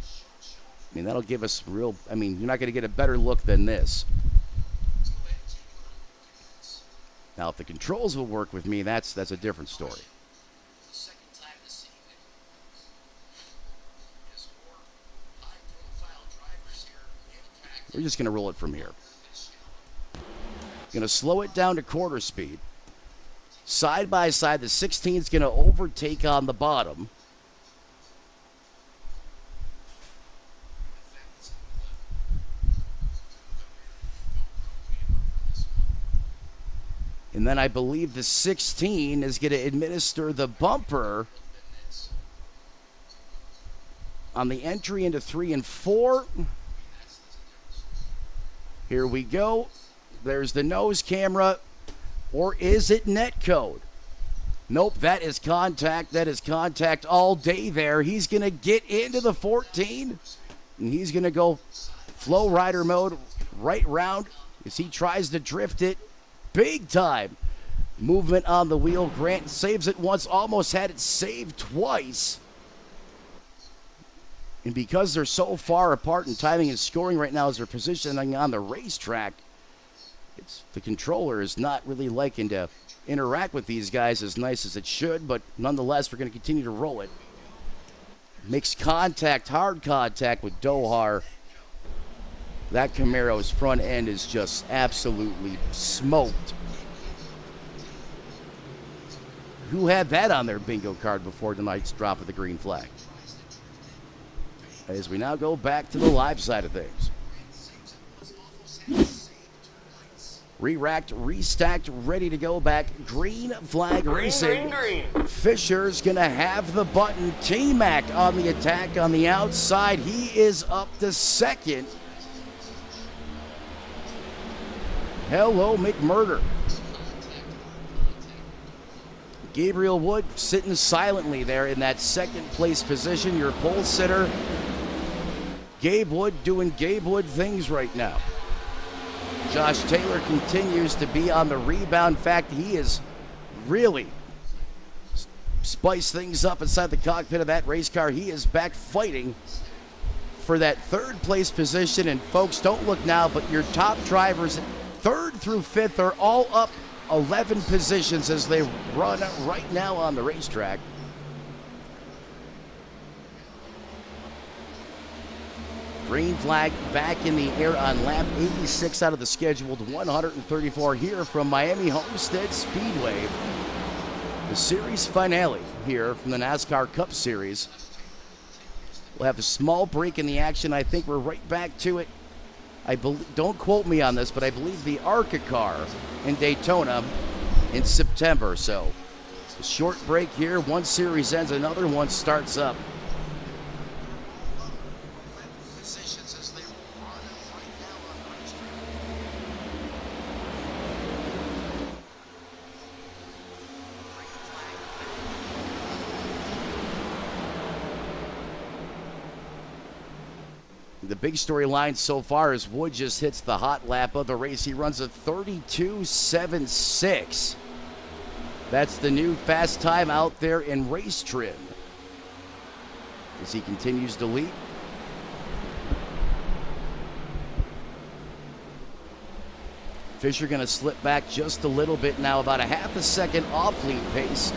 I mean, that'll give us you're not going to get a better look than this. Now, if the controls will work with me, that's a different story. We're just going to roll it from here. Going to slow it down to quarter speed. Side by side, the 16 is going to overtake on the bottom. And then I believe the 16 is going to administer the bumper on the entry into 3 and 4. Here we go. There's the nose camera. Or is it netcode? Nope, that is contact. That is contact all day there. He's going to get into the 14, and he's going to go flow rider mode right round as he tries to drift it big time. Movement on the wheel. Grant saves it once, almost had it saved twice. And because they're so far apart in timing and scoring right now as they're positioning on the racetrack, the controller is not really liking to interact with these guys as nice as it should, but nonetheless, we're going to continue to roll it. Makes contact, hard contact with Dohar. That Camaro's front end is just absolutely smoked. Who had that on their bingo card before tonight's drop of the green flag? As we now go back to the live side of things. Re-racked, restacked, ready to go back. Green flag racing. Green. Fisher's going to have the button. T-Mac on the attack on the outside. He is up to second. Hello, McMurder. Gabriel Wood sitting silently there in that second place position. Your pole sitter. Gabe Wood doing Gabe Wood things right now. Josh Taylor continues to be on the rebound. In fact, he is really spiced things up inside the cockpit of that race car. He is back fighting for that third place position. And folks, don't look now, but your top drivers, third through fifth, are all up 11 positions as they run right now on the racetrack. Green flag back in the air on lap 86 out of the scheduled 134 here from Miami Homestead Speedway. The series finale here from the NASCAR Cup Series. We'll have a small break in the action. I think we're right back to it. Don't quote me on this, but I believe the ARCA car in Daytona in September. So a short break here. One series ends, another one starts up. The big storyline so far is Wood just hits the hot lap of the race. He runs a 32.76. That's the new fast time out there in race trim. As he continues to lead. Fisher going to slip back just a little bit now, about a half a second off lead pace.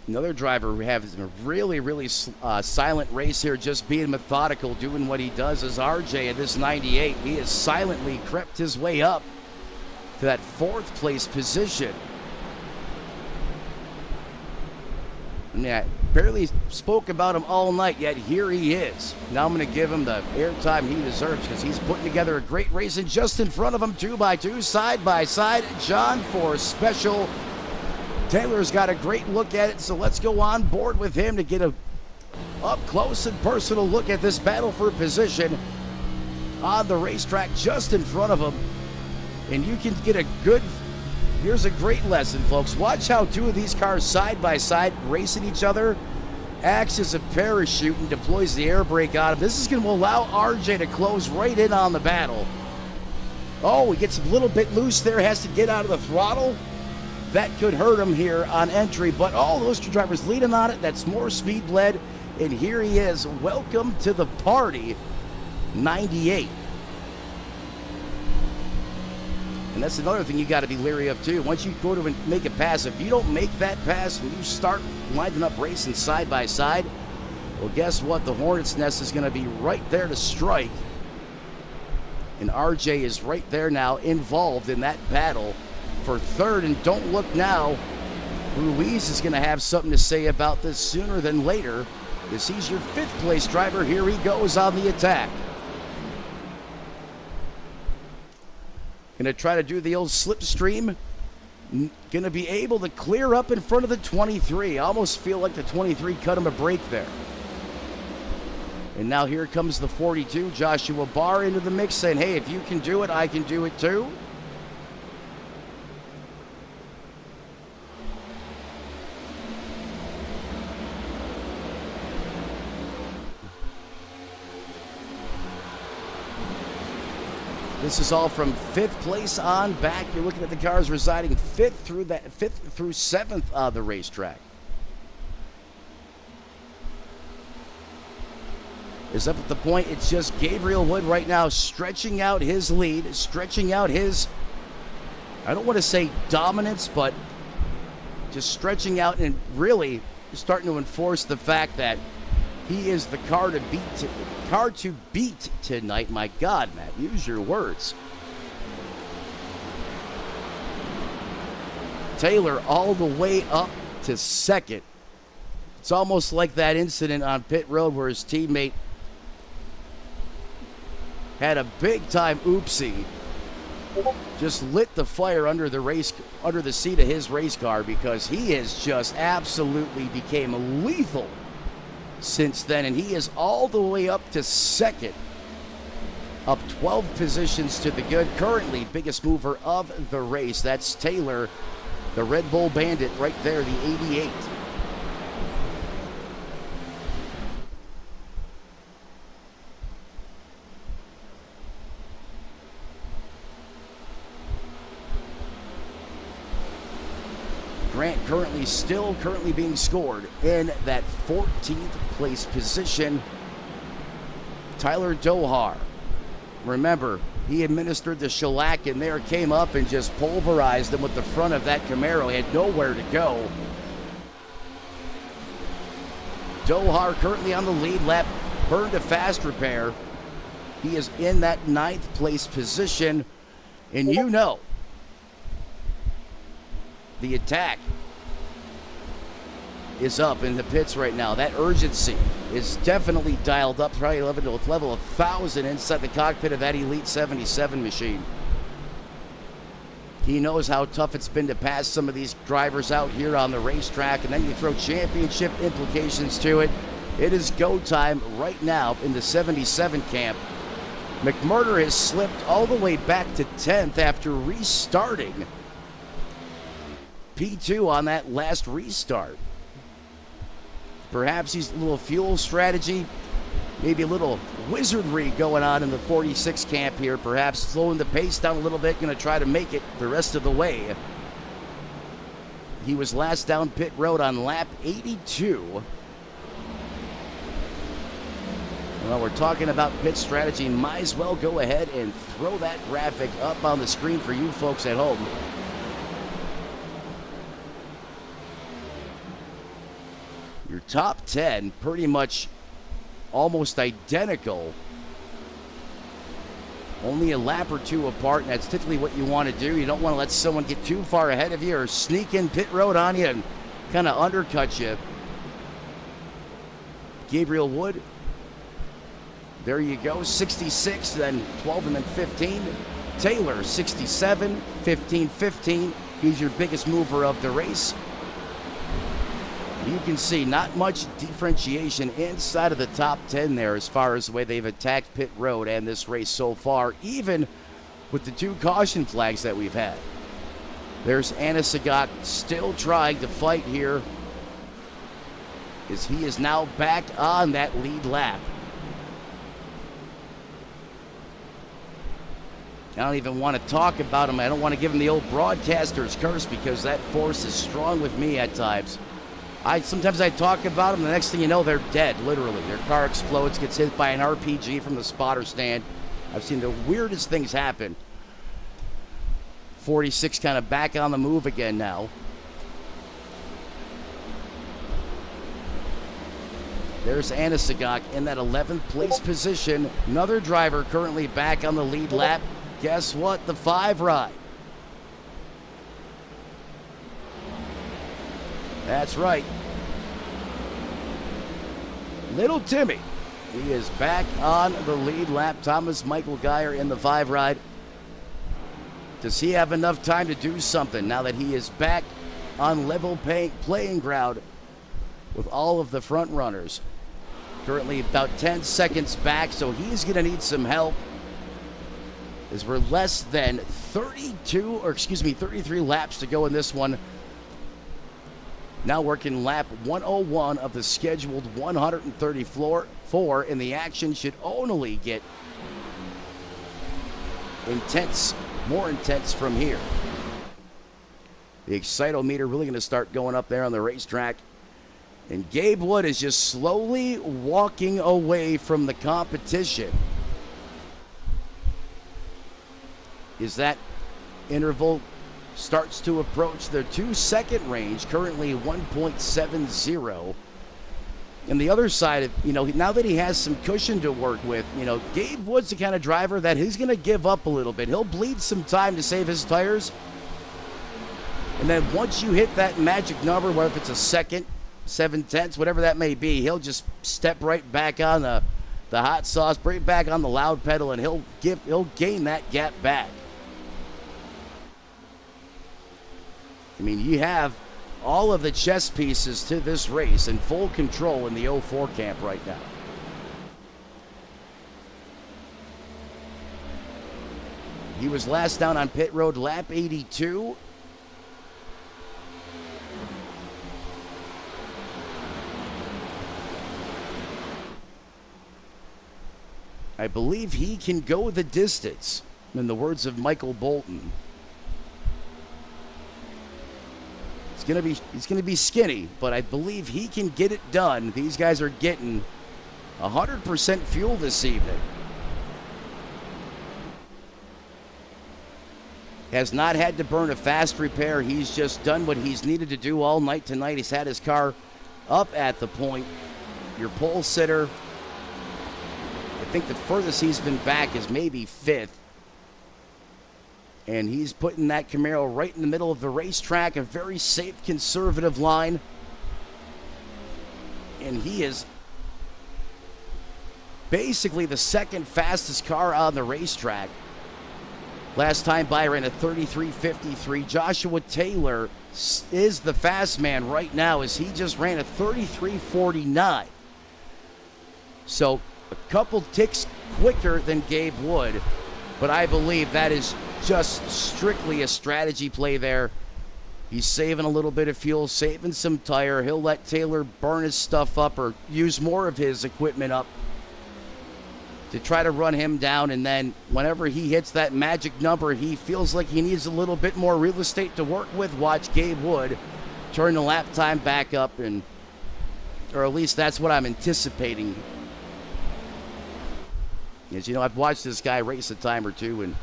Another driver who has a really silent race here, just being methodical, doing what he does, is RJ at this 98. He has silently crept his way up to that fourth place position. Yeah, barely spoke about him all night, yet here he is. Now I'm going to give him the airtime he deserves because he's putting together a great race. And just in front of him, 2x2, side by side, John for special. Taylor's got a great look at it, so let's go on board with him to get a up close and personal look at this battle for position on the racetrack just in front of him. And you can get a good, here's a great lesson, folks. Watch how two of these cars side by side racing each other, acts as a parachute and deploys the air brake on him. This is going to allow RJ to close right in on the battle. Oh, he gets a little bit loose there, has to get out of the throttle. That could hurt him here on entry, but all those two drivers leading on it. That's more speed bled, and here he is. Welcome to the party, 98. And that's another thing you got to be leery of too. Once you go to make a pass, if you don't make that pass and you start lining up racing side by side, well, guess what? The Hornet's Nest is going to be right there to strike. And RJ is right there now, involved in that battle for third. And don't look now, Ruiz is going to have something to say about this sooner than later, as he's your fifth place driver. Here he goes on the attack. Going to try to do the old slipstream. Going to be able to clear up in front of the 23. I almost feel like the 23 cut him a break there. And now here comes the 42, Joshua Barr, into the mix saying, hey, if you can do it, I can do it too. This is all from 5th place on back. You're looking at the cars residing 5th through 7th on the racetrack. Is up at the point. It's just Gabriel Wood right now stretching out his lead, stretching out his, I don't want to say dominance, but just stretching out and really starting to enforce the fact that he is the car to beat tonight. My God, Matt, use your words. Taylor all the way up to 2nd. It's almost like that incident on pit road where his teammate had a big time oopsie. Just lit the fire under the seat of his race car, because he has just absolutely became lethal since then, and he is all the way up to 2nd, up 12 positions to the good. Currently biggest mover of the race, that's Taylor, the Red Bull Bandit right there, the 88. Grant currently being scored in that 14th place position. Tyler Dohar, remember, he administered the shellac in there, came up and just pulverized him with the front of that Camaro. He had nowhere to go. Dohar currently on the lead lap, burned a fast repair. He is in that 9th place position, and you know, the attack is up in the pits right now. That urgency is definitely dialed up, probably to a level of 1,000 inside the cockpit of that Elite 77 machine. He knows how tough it's been to pass some of these drivers out here on the racetrack, and then you throw championship implications to it. It is go time right now in the 77 camp. McMurder has slipped all the way back to 10th after restarting P2 on that last restart. Perhaps he's a little fuel strategy, maybe a little wizardry going on in the 46 camp here. Perhaps slowing the pace down a little bit, going to try to make it the rest of the way. He was last down pit road on lap 82. Well, we're talking about pit strategy. Might as well go ahead and throw that graphic up on the screen for you folks at home. Your top 10 pretty much almost identical. Only a lap or two apart, and that's typically what you want to do. You don't want to let someone get too far ahead of you or sneak in pit road on you and kind of undercut you. Gabriel Wood, there you go, 66, then 12, and then 15. Taylor, 67, 15, 15. He's your biggest mover of the race. You can see not much differentiation inside of the top 10 there as far as the way they've attacked pit road and this race so far, even with the 2 caution flags that we've had. There's Anna Sagat still trying to fight here, as he is now back on that lead lap. I don't even want to talk about him. I don't want to give him the old broadcaster's curse, because that force is strong with me at times. Sometimes I talk about them, the next thing you know, they're dead, literally. Their car explodes, gets hit by an RPG from the spotter stand. I've seen the weirdest things happen. 46 kind of back on the move again now. There's Anna Sagak in that 11th place position. Another driver currently back on the lead lap. Guess what? The 5 ride. That's right. Little Timmy. He is back on the lead lap. Thomas Michael Geyer in the 5 ride. Does he have enough time to do something now that he is back on level playing ground with all of the front runners? Currently about 10 seconds back, so he's going to need some help as we're less than 33 laps to go in this one. Now working lap 101 of the scheduled 134, and the action should only get intense, more intense from here. The excitometer really going to start going up there on the racetrack. And Gabe Wood is just slowly walking away from the competition. As that interval starts to approach the 2-second range, currently 1.70. And the other side of, now that he has some cushion to work with, Gabe Wood's the kind of driver that he's going to give up a little bit. He'll bleed some time to save his tires. And then once you hit that magic number, whether it's a second, 7/10, whatever that may be, he'll just step right back on the hot sauce, right back on the loud pedal, and he'll gain that gap back. I mean, you have all of the chess pieces to this race in full control in the 04 camp right now. He was last down on pit road, lap 82. I believe he can go the distance, in the words of Michael Bolton. He's gonna be skinny, but I believe he can get it done. These guys are getting 100% fuel this evening. Has not had to burn a fast repair. He's just done what he's needed to do all night tonight. He's had his car up at the point. Your pole sitter, I think the furthest he's been back is maybe 5th. And he's putting that Camaro right in the middle of the racetrack, a very safe, conservative line. And he is basically the second fastest car on the racetrack. Last time by ran a 33.53. Joshua Taylor is the fast man right now as he just ran a 33.49. So a couple ticks quicker than Gabe Wood, but I believe that is just strictly a strategy play there. He's saving a little bit of fuel, saving some tire. He'll let Taylor burn his stuff up or use more of his equipment up to try to run him down, and then whenever he hits that magic number, he feels like he needs a little bit more real estate to work with. Watch Gabe Wood turn the lap time back up, or at least that's what I'm anticipating. As you know, I've watched this guy race a time or two, and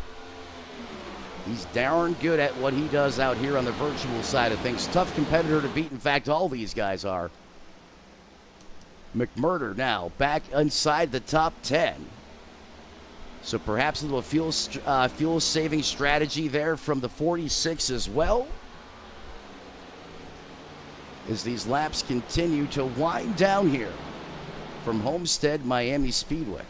he's darn good at what he does out here on the virtual side of things. Tough competitor to beat. In fact, all these guys are. McMurder now back inside the top 10. So perhaps a little fuel saving strategy there from the 46 as well, as these laps continue to wind down here from Homestead Miami Speedway.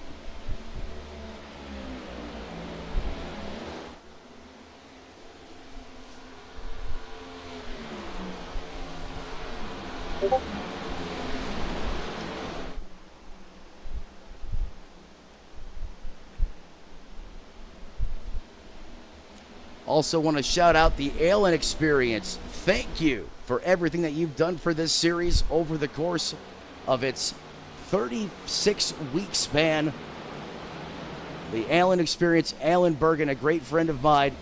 Also want to shout out the Allen Experience. Thank you for everything that you've done for this series over the course of its 36-week span. The Allen Experience, Alan Bergen, a great friend of mine.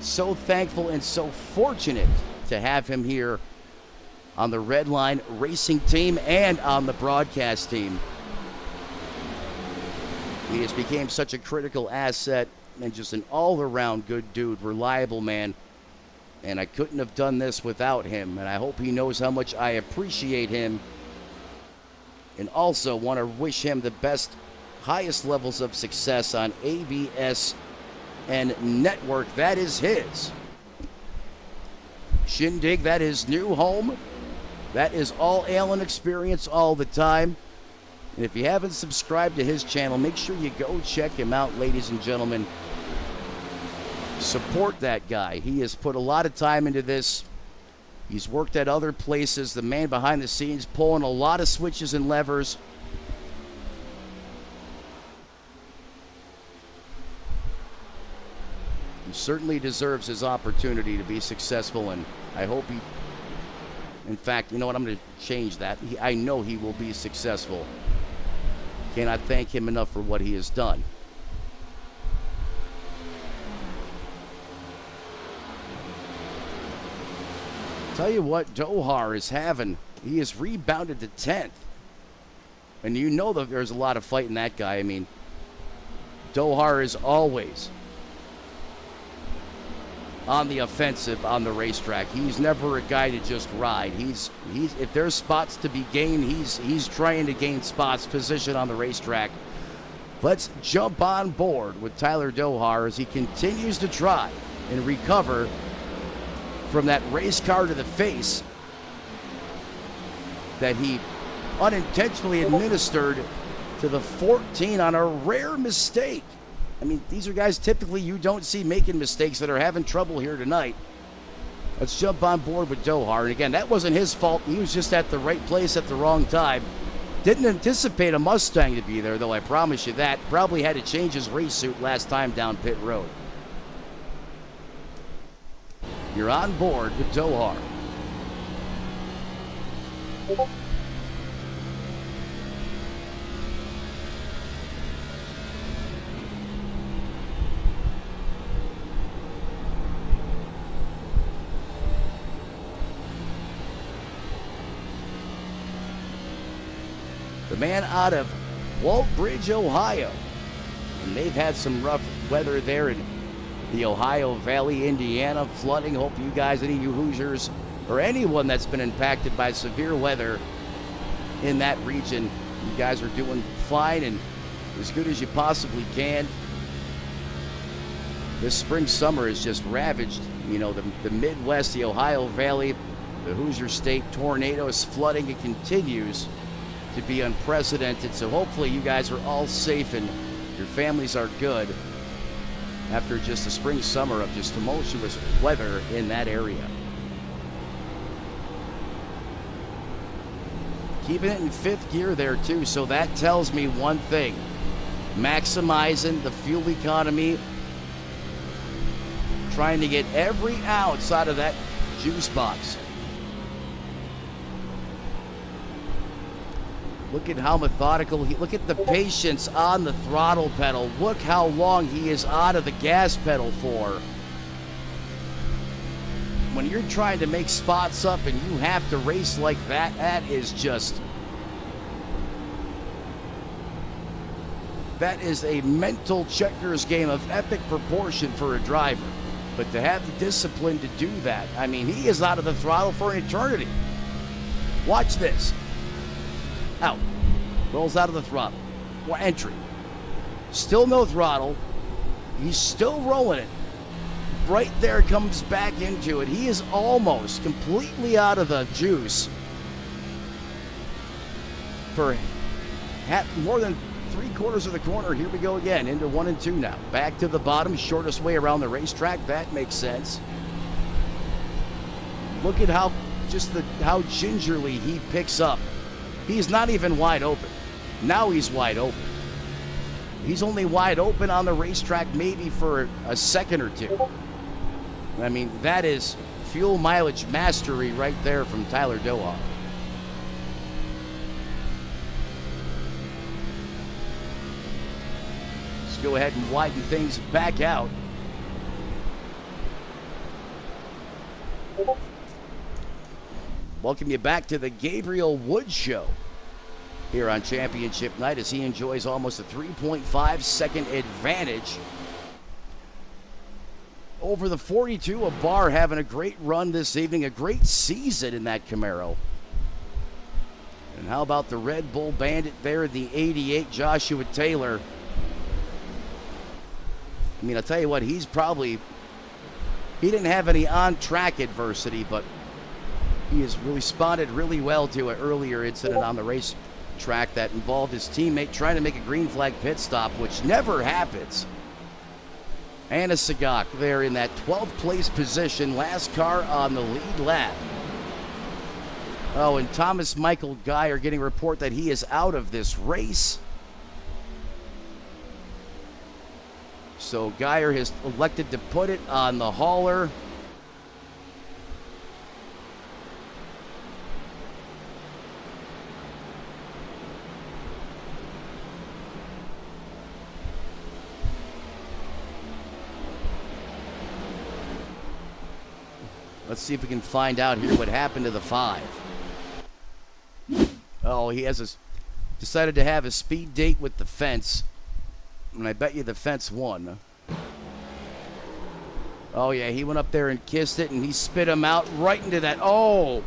So thankful and so fortunate to have him here on the Redline Racing team and on the broadcast team. He has become such a critical asset and just an all-around good dude, reliable man. And I couldn't have done this without him. And I hope he knows how much I appreciate him. And also want to wish him the best, highest levels of success on ABS and Network. That is his. Shindig, that is new home. That is all Allen Experience all the time. And if you haven't subscribed to his channel, make sure you go check him out, ladies and gentlemen. Support that guy. He has put a lot of time into this. He's worked at other places. The man behind the scenes pulling a lot of switches and levers. He certainly deserves his opportunity to be successful, and I hope he, in fact, you know what, I'm going to change that. I know he will be successful. Cannot thank him enough for what he has done. Tell you what, Dohar is having, he has rebounded to 10th. And you know that there's a lot of fight in that guy. I mean, Dohar is always on the offensive on the racetrack. He's never a guy to just ride. He's if there's spots to be gained, he's trying to gain spots, position on the racetrack. Let's jump on board with Tyler Dohar as he continues to try and recover from that race car to the face that he unintentionally administered to the 14 on a rare mistake. I mean, these are guys typically you don't see making mistakes that are having trouble here tonight. Let's jump on board with Dohar. And again, that wasn't his fault. He was just at the right place at the wrong time. Didn't anticipate a Mustang to be there, though, I promise you that. Probably had to change his race suit last time down pit road. You're on board with Dohar. The man out of Walt Bridge, Ohio. And they've had some rough weather there in the Ohio Valley, Indiana. Flooding. Hope you guys, any of you Hoosiers, or anyone that's been impacted by severe weather in that region, you guys are doing fine and as good as you possibly can. This spring summer has just ravaged, you know, the Midwest, the Ohio Valley, the Hoosier State. Tornadoes, flooding, it continues to be unprecedented. So hopefully you guys are all safe and your families are good after just a spring summer of just tumultuous weather in that area. Keeping it in fifth gear there too, so that tells me one thing: maximizing the fuel economy, trying to get every ounce out of that juice box. Look at how methodical look at the patience on the throttle pedal. Look how long he is out of the gas pedal for. When you're trying to make spots up and you have to race like that, that is a mental checkers game of epic proportion for a driver. But to have the discipline to do that, I mean, he is out of the throttle for an eternity. Watch this. Out. Rolls out of the throttle. Entry. Still no throttle. He's still rolling it. Right there, comes back into it. He is almost completely out of the juice for more than 3/4 of the corner. Here we go again, into 1 and 2 now. Back to the bottom, shortest way around the racetrack. That makes sense. Look at how gingerly he picks up. He's not even wide open. Now he's wide open. He's only wide open on the racetrack maybe for a second or two. I mean, that is fuel mileage mastery right there from Tyler Dohar. Let's go ahead and widen things back out. Welcome you back to the Gabriel Wood Show here on Championship Night as he enjoys almost a 3.5 second advantage over the 42 of Barr, having a great run this evening, a great season in that Camaro. And how about the Red Bull Bandit there in the 88, Joshua Taylor? I mean, I'll tell you what, he didn't have any on-track adversity, but he has responded really well to an earlier incident on the racetrack that involved his teammate trying to make a green flag pit stop, which never happens. Anna Sagak there in that 12th place position, last car on the lead lap. Oh, and Thomas Michael Guy are getting a report that he is out of this race. So Geyer has elected to put it on the hauler. Let's see if we can find out here what happened to the 5. Oh, he has decided to have a speed date with the fence. And I bet you the fence won. Oh, yeah, he went up there and kissed it, and he spit him out right into that. Oh,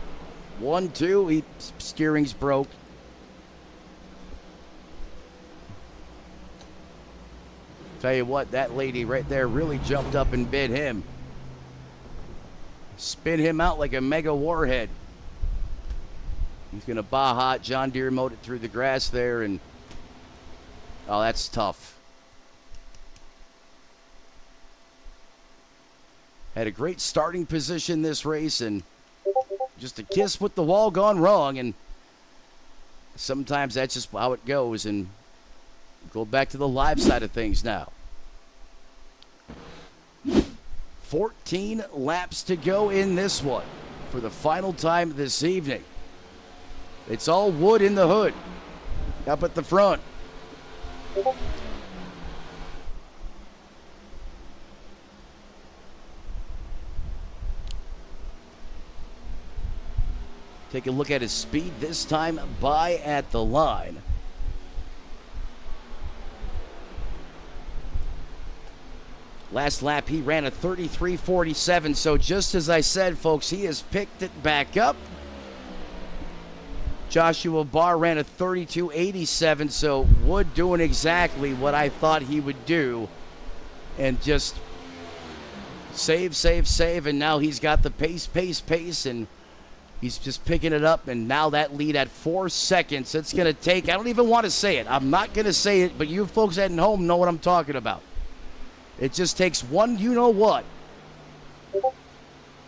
1, 2, steering's broke. Tell you what, that lady right there really jumped up and bit him. Spin him out like a mega warhead. He's going to Baja John Deere mowed it through the grass there, and oh, that's tough. Had a great starting position this race, and just a kiss with the wall gone wrong, and sometimes that's just how it goes. And go back to the live side of things now. 14 laps to go in this one for the final time this evening. It's all wood in the hood up at the front. Take a look at his speed this time by at the line. Last lap, he ran a 33.47, so just as I said, folks, he has picked it back up. Joshua Barr ran a 32.87, so Wood doing exactly what I thought he would do, and just save, and now he's got the pace, and he's just picking it up, and now that lead at 4 seconds. It's going to take, I don't even want to say it. I'm not going to say it, but you folks at home know what I'm talking about. It just takes one you-know-what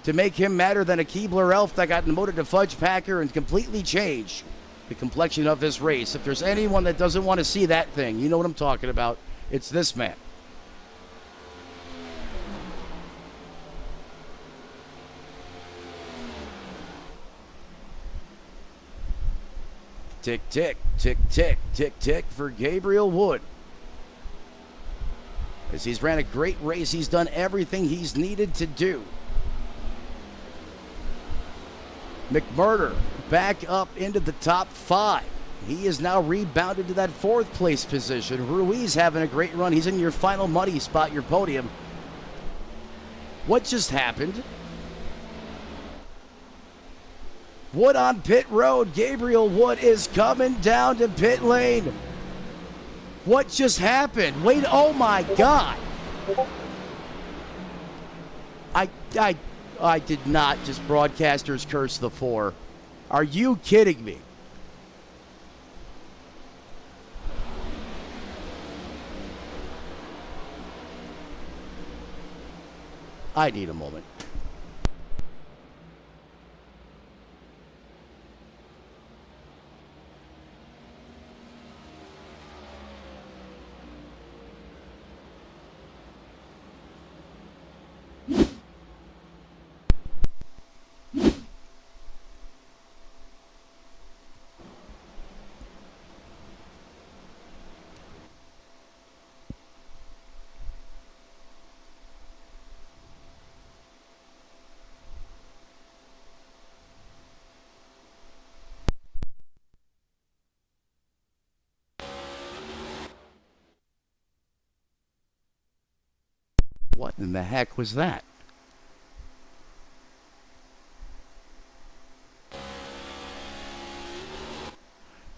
to make him madder than a Keebler elf that got demoted to Fudge Packer and completely change the complexion of this race. If there's anyone that doesn't want to see that thing, you know what I'm talking about. It's this man. Tick, tick, tick, tick, tick, tick for Gabriel Wood. As he's ran a great race, he's done everything he's needed to do. McMurder back up into the top 5. He is now rebounded to that 4th place position. Ruiz having a great run. He's in your final muddy spot, your podium. What just happened? Wood on pit road. Gabriel Wood is coming down to pit lane. What just happened? Wait, oh my God. I did not just broadcasters curse the 4. Are you kidding me? I need a moment. What in the heck was that?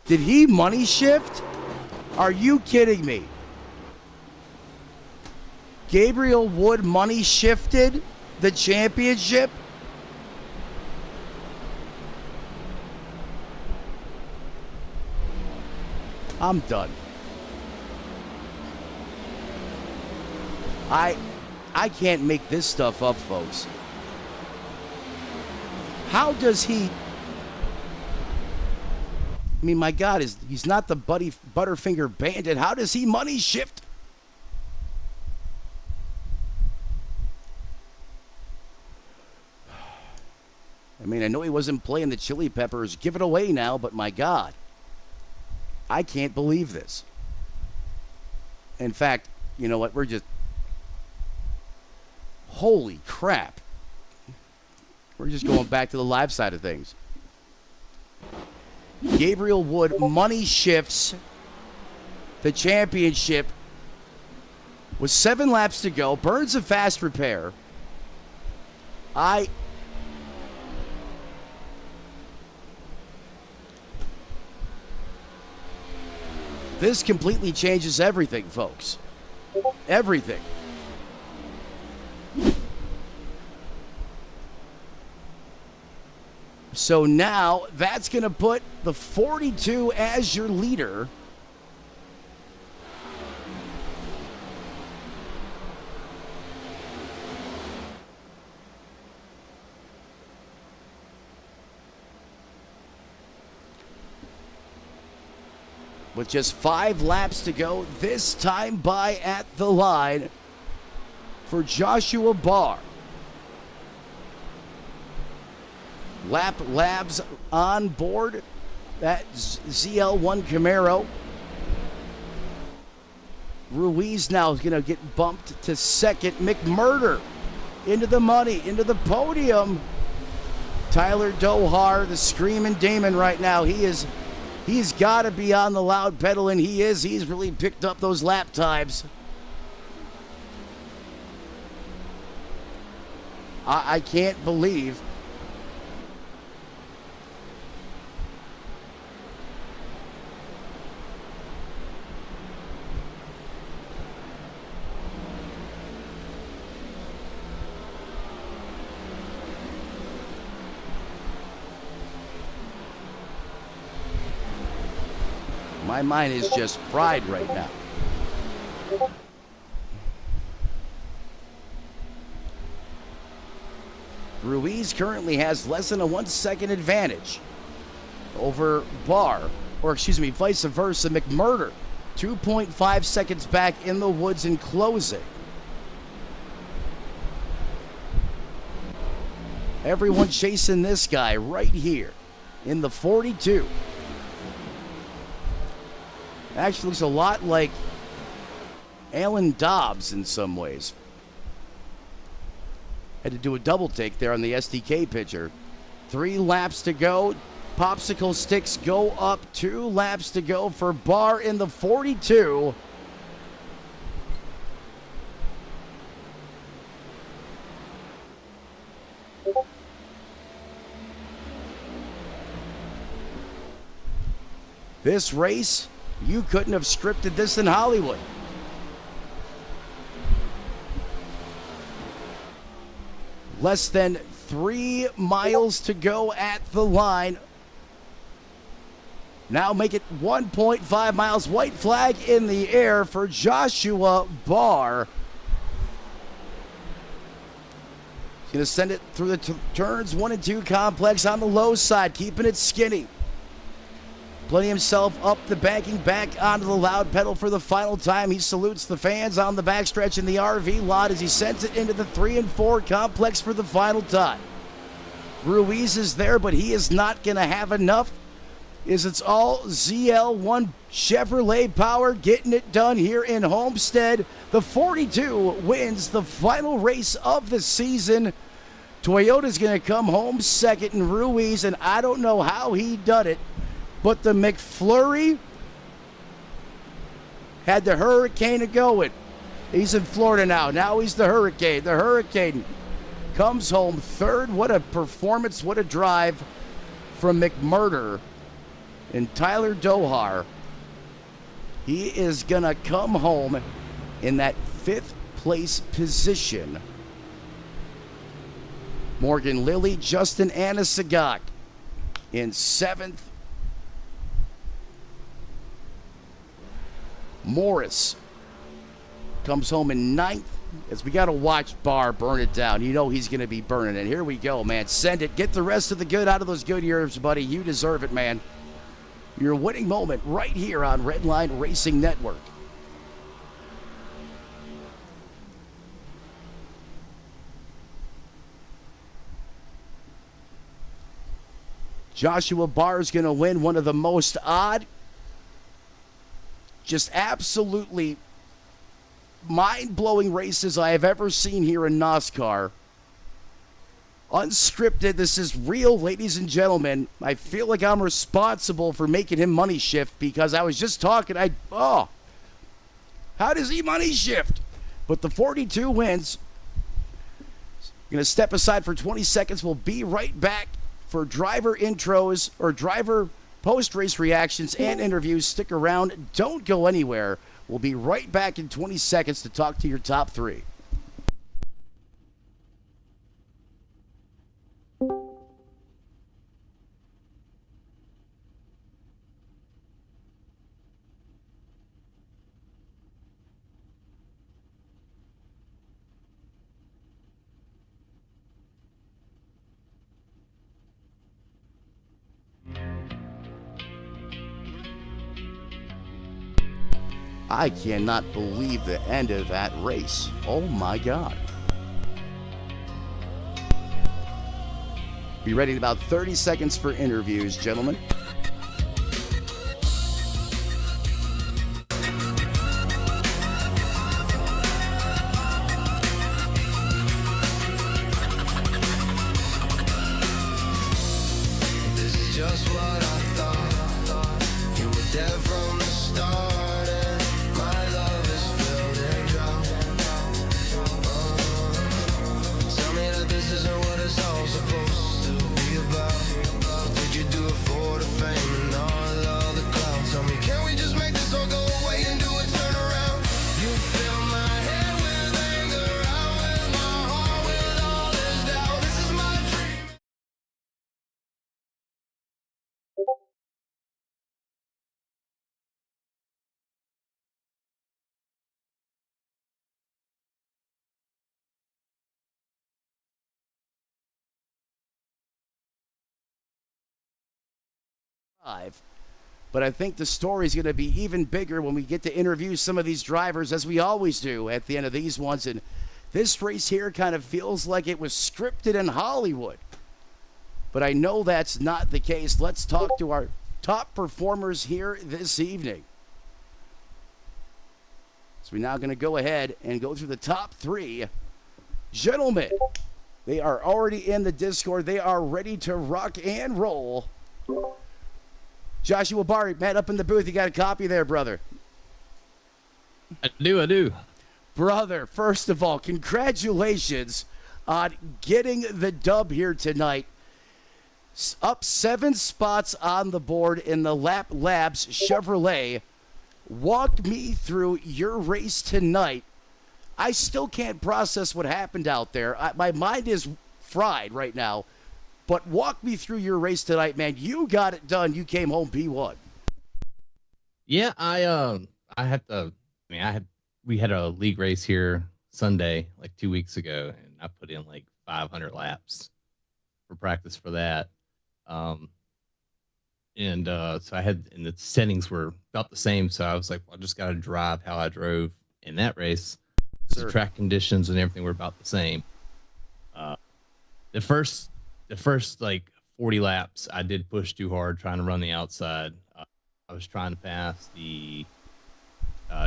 Did he money shift? Are you kidding me? Gabriel Wood money shifted the championship? I'm done. I can't make this stuff up, folks. How does he... I mean, my God, he's not the Butterfinger Bandit. How does he money shift? mean, I know he wasn't playing the Chili Peppers. Give it away now, but my God. I can't believe this. In fact, you know what? We're just... Holy crap. We're just going back to the live side of things. Gabriel Wood money shifts the championship with 7 laps to go. Burns a fast repair. This completely changes everything, folks. Everything. So now that's going to put the 42 as your leader. With just 5 laps to go, this time by at the line for Joshua Barr. Lap Labs on board that ZL1 Camaro. Ruiz now is going to get bumped to second. McMurder into the money, into the podium. Tyler Dohar, the screaming demon right now. He's got to be on the loud pedal, and he is. He's really picked up those lap times. I can't believe my mind is just fried right now. Ruiz currently has less than a 1 second advantage over Barr, or excuse me, vice versa. McMurder, 2.5 seconds back in the woods and closing. Everyone chasing this guy right here in the 42. Actually looks a lot like Alan Dobbs in some ways. Had to do a double take there on the SDK picture. 3 laps to go. Popsicle sticks go up. 2 laps to go for Barr in the 42. This race, you couldn't have scripted this in Hollywood. Less than 3 miles to go at the line. Now make it 1.5 miles. White flag in the air for Joshua Barr. He's going to send it through the turns 1 and 2 complex on the low side, keeping it skinny. Putting himself up the banking, back onto the loud pedal for the final time. He salutes the fans on the backstretch in the RV lot as he sends it into the 3 and 4 complex for the final time. Ruiz is there, but he is not going to have enough, as it's all ZL1 Chevrolet power getting it done here in Homestead. The 42 wins the final race of the season. Toyota's going to come home second, and Ruiz, and I don't know how he done it, but the McFlurry had the Hurricane going. He's in Florida now. Now he's the Hurricane. The Hurricane comes home third. What a performance. What a drive from McMurder. And Tyler Dohar, he is going to come home in that 5th place position. Morgan Lilly, Justin Anasagak in 7th. Morris comes home in 9th, as we got to watch Barr burn it down. You know he's going to be burning it. Here we go, man. Send it. Get the rest of the good out of those good years, buddy. You deserve it, man. Your winning moment right here on Redline Racing Network. Joshua Barr is going to win one of the most odd, just absolutely mind-blowing races I have ever seen here in NOSSCAR. Unscripted, this is real, ladies and gentlemen. I feel like I'm responsible for making him money shift because I was just talking, how does he money shift? But the 42 wins. Going to step aside for 20 seconds. We'll be right back for driver intros or driver post-race reactions and interviews. Stick around. Don't go anywhere. We'll be right back in 20 seconds to talk to your top three. I cannot believe the end of that race. Oh my God. Be ready in about 30 seconds for interviews, gentlemen. This is just what I thought. You were dead from the start. Supposed to be about. Did you do it for the fame and all of the clout? Tell me, can we just make this all go away and do a turnaround? You fill my head with anger, out with my heart, with all this doubt. This is my dream. But I think the story is going to be even bigger when we get to interview some of these drivers, as we always do at the end of these ones. And this race here kind of feels like it was scripted in Hollywood. But I know that's not the case. Let's talk to our top performers here this evening. So we're now going to go ahead and go through the top three. Gentlemen, they are already in the Discord. They are ready to rock and roll. Joshua Barr, Matt, up in the booth. You got a copy there, brother? I do. Brother, first of all, congratulations on getting the dub here tonight. Up 7 spots on the board in the Lap Labs Chevrolet. Walk me through your race tonight. I still can't process what happened out there. My mind is fried right now. But walk me through your race tonight, man. You got it done. You came home P1. Yeah, we had a league race here Sunday, like 2 weeks ago, and I put in like 500 laps for practice for that. So I had, and the settings were about the same. So I was like, well, I just got to drive how I drove in that race. So the track conditions and everything were about the same. The first like 40 laps, I did push too hard trying to run the outside. I was trying to pass the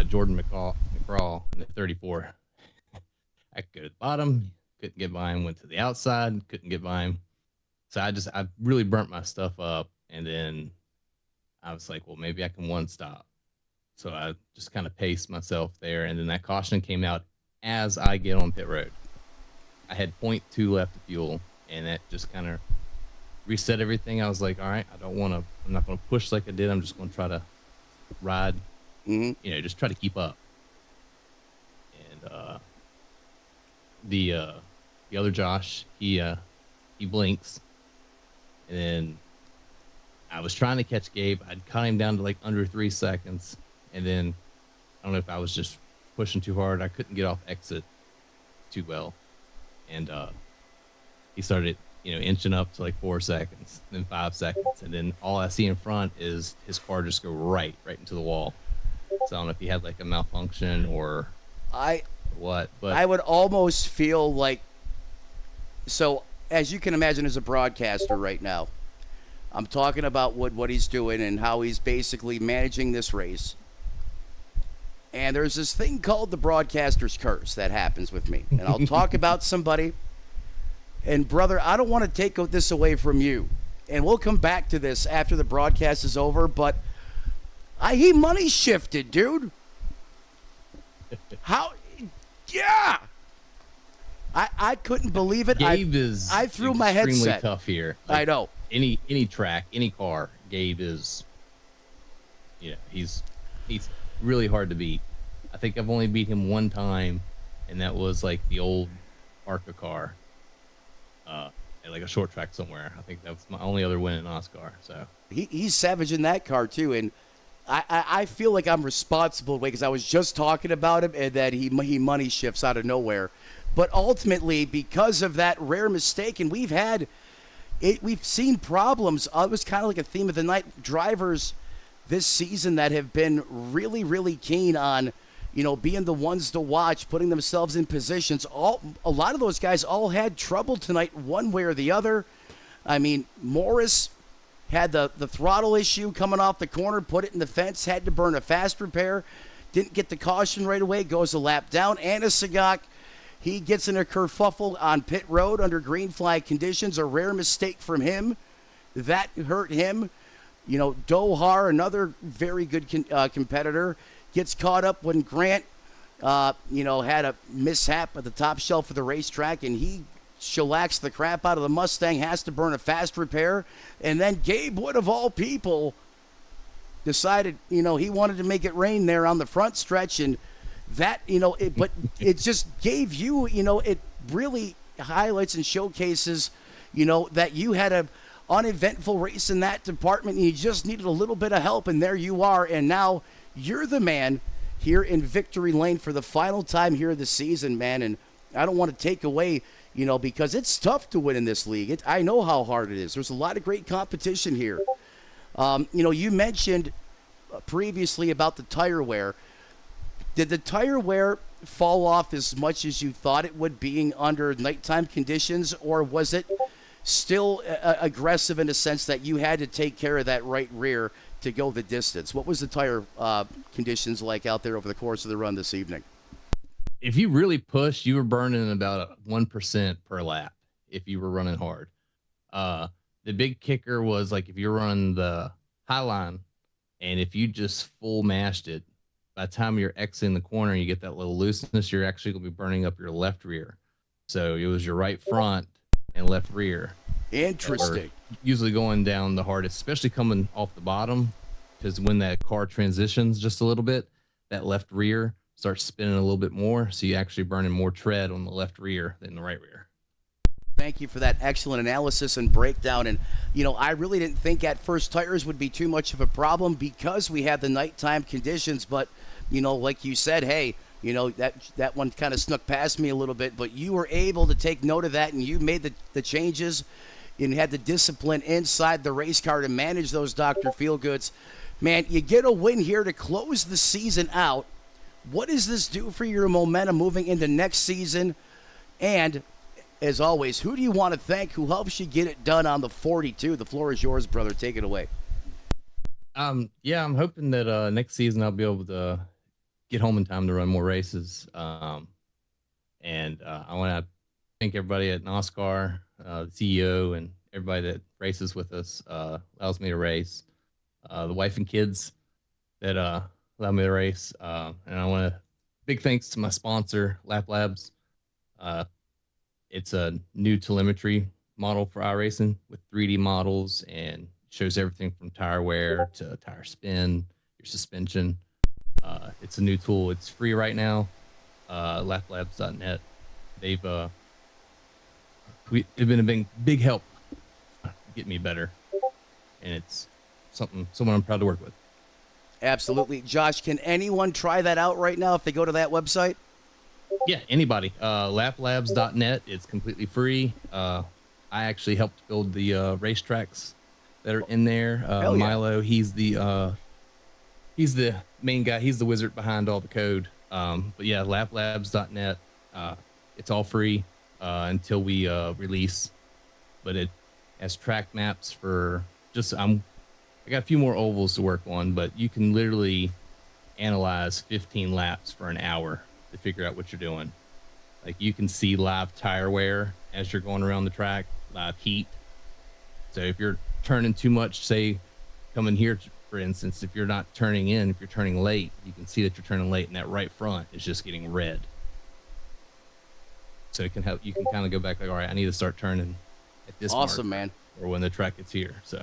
Jordan McCraw in the 34. I could go to the bottom, couldn't get by him, went to the outside, couldn't get by him. So I really burnt my stuff up. And then I was like, well, maybe I can one stop. So I just kind of paced myself there. And then that caution came out as I get on pit road. I had 0.2 left of fuel. And that just kind of reset everything. I was like, all right, I'm not going to push like I did. I'm just going to try to ride, just try to keep up. And the other Josh, he blinks. And then I was trying to catch Gabe. I'd cut him down to like under 3 seconds. And then I don't know if I was just pushing too hard. I couldn't get off exit too well. And he started, inching up to like 4 seconds, then 5 seconds, and then all I see in front is his car just go right into the wall. So I don't know if he had like a malfunction or what, but I would almost feel like, so as you can imagine as a broadcaster right now, I'm talking about what he's doing and how he's basically managing this race. And there's this thing called the broadcaster's curse that happens with me. And I'll talk about somebody. And, brother, I don't want to take this away from you. And we'll come back to this after the broadcast is over. But he money shifted, dude. How? Yeah. I couldn't believe it. I threw my headset. Extremely tough here. I know. Any track, any car, Gabe is, he's really hard to beat. I think I've only beat him one time, and that was like the old ARCA car, at like a short track somewhere. I think that was my only other win in NOSSCAR. So he's savage in that car too, and I feel like I'm responsible because I was just talking about him and that he money shifts out of nowhere, but ultimately because of that rare mistake, and we've seen problems. It was kind of like a theme of the night. Drivers this season that have been really, really keen on, being the ones to watch, putting themselves in positions. A lot of those guys all had trouble tonight, one way or the other. I mean, Morris had the throttle issue coming off the corner, put it in the fence, had to burn a fast repair, didn't get the caution right away, goes a lap down. Anna Sagak, he gets in a kerfuffle on pit road under green flag conditions, a rare mistake from him. That hurt him. Dohar, another very good competitor, gets caught up when Grant, had a mishap at the top shelf of the racetrack, and he shellacks the crap out of the Mustang, has to burn a fast repair. And then Gabe Wood, of all people, decided, he wanted to make it rain there on the front stretch, and that, but it just gave you, it really highlights and showcases, that you had a uneventful race in that department, and you just needed a little bit of help, and there you are, and now you're the man here in victory lane for the final time here this season, man. And I don't want to take away, because it's tough to win in this league. I know how hard it is. There's a lot of great competition here. You mentioned previously about the tire wear. Did the tire wear fall off as much as you thought it would, being under nighttime conditions, or was it still aggressive in a sense that you had to take care of that right rear to go the distance? What was the tire conditions like out there over the course of the run this evening? If you really pushed, you were burning about 1% per lap if you were running hard. The big kicker was like if you're running the high line, and if you just full mashed it, by the time you're exiting the corner and you get that little looseness, you're actually going to be burning up your left rear. So it was your right front and left rear. Interesting. Usually going down the hardest, especially coming off the bottom, because when that car transitions just a little bit, that left rear starts spinning a little bit more. So you actually burning more tread on the left rear than the right rear. Thank you for that excellent analysis and breakdown. And, I really didn't think at first tires would be too much of a problem because we had the nighttime conditions. But, like you said, hey, that one kind of snuck past me a little bit. But you were able to take note of that, and you made the changes and had the discipline inside the race car to manage those Dr. Feelgoods. Man, you get a win here to close the season out. What does this do for your momentum moving into next season? And as always, who do you want to thank who helps you get it done on the 42? The floor is yours, brother. Take it away. Yeah, I'm hoping that next season I'll be able to get home in time to run more races. And I want to thank everybody at NOSSCAR, the CEO, and everybody that races with us, allows me to race. The wife and kids that allow me to race. And I want to big thanks to my sponsor, Lap Labs. It's a new telemetry model for iRacing with 3D models and shows everything from tire wear to tire spin, your suspension. It's a new tool. It's free right now. Laplabs.net. They've been a big help get me better, and it's someone I'm proud to work with. Absolutely. Josh, can anyone try that out right now if they go to that website? Yeah, anybody. Laplabs.net. It's completely free. I actually helped build the racetracks that are in there. Yeah. Milo, he's the main guy. He's the wizard behind all the code. But yeah, laplabs.net. It's all free until we release. But it has track maps for I got a few more ovals to work on, but you can literally analyze 15 laps for an hour to figure out what you're doing. Like you can see live tire wear as you're going around the track, live heat. So if you're turning too much, say coming here, for instance, if you're not turning in, if you're turning late, you can see that you're turning late and that right front is just getting red. So it can help, you can kind of go back like, all right, I need to start turning at this Awesome, marker, man. or when the track gets here. So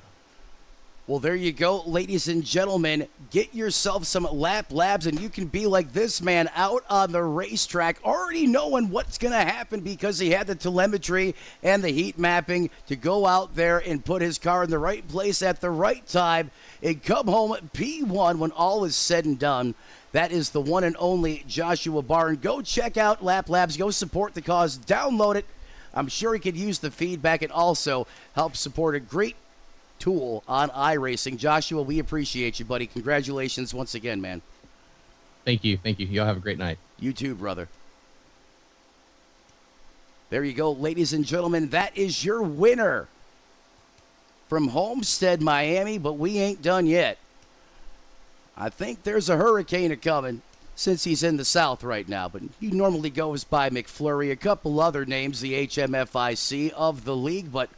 Well, there you go, ladies and gentlemen. Get yourself some lap labs, and you can be like this man out on the racetrack, already knowing what's going to happen because he had the telemetry and the heat mapping to go out there and put his car in the right place at the right time and come home P1 when all is said and done. That is the one and only Joshua Barr. And go check out Lap Labs. Go support the cause. Download it. I'm sure he could use the feedback and also help support a great tool on iRacing. Joshua, we appreciate you, buddy. Congratulations once again, man. thank you. Y'all have a great night. You too, brother. There you go, ladies and gentlemen. That is your winner from Homestead, Miami, but we ain't done yet. I think there's a hurricane a-coming since he's in the south right now, but he normally goes by McFlurry, a couple other names, the HMFIC of the league, but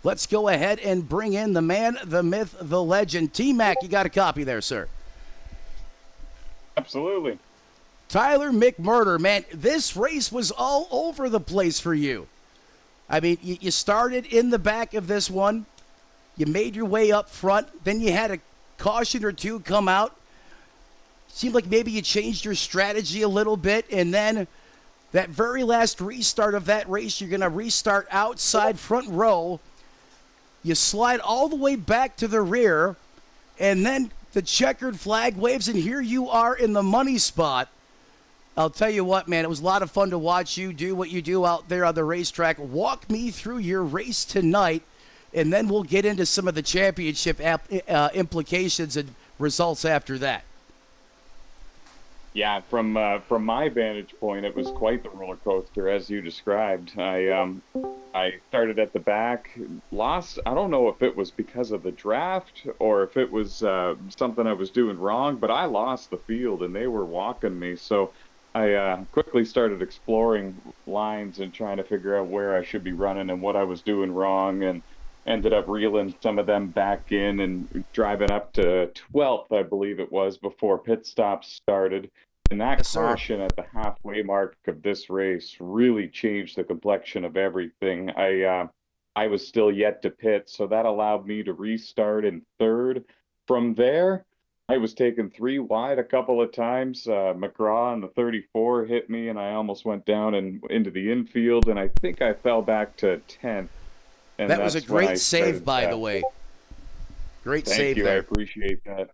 let's go ahead and bring in the man, the myth, the legend. T-Mac, you got a copy there, sir. Absolutely. Tyler McMurder, man, this race was all over the place for you. I mean, you started in the back of this one. You made your way up front. Then you had a caution or two come out. Seemed like maybe you changed your strategy a little bit. And then that very last restart of that race, you're going to restart outside front row. You slide all the way back to the rear, and then the checkered flag waves, and here you are in the money spot. I'll tell you what, man, it was a lot of fun to watch you do what you do out there on the racetrack. Walk me through your race tonight, and then we'll get into some of the championship implications and results after that. Yeah, from my vantage point, it was quite the roller coaster, as you described. I started at the back, lost. I don't know if it was because of the draft or if it was something I was doing wrong, but I lost the field and they were walking me. So I quickly started exploring lines and trying to figure out where I should be running and what I was doing wrong, and ended up reeling some of them back in and driving up to 12th, I believe it was, before pit stops started. And that caution at the halfway mark of this race really changed the complexion of everything. I was still yet to pit, so that allowed me to restart in third. From there, I was taken 3 wide a couple of times. McGraw on the 34 hit me, and I almost went down and into the infield, and I think I fell back to 10th. And that was a great save, by the way. Great save there. Thank you. I appreciate that.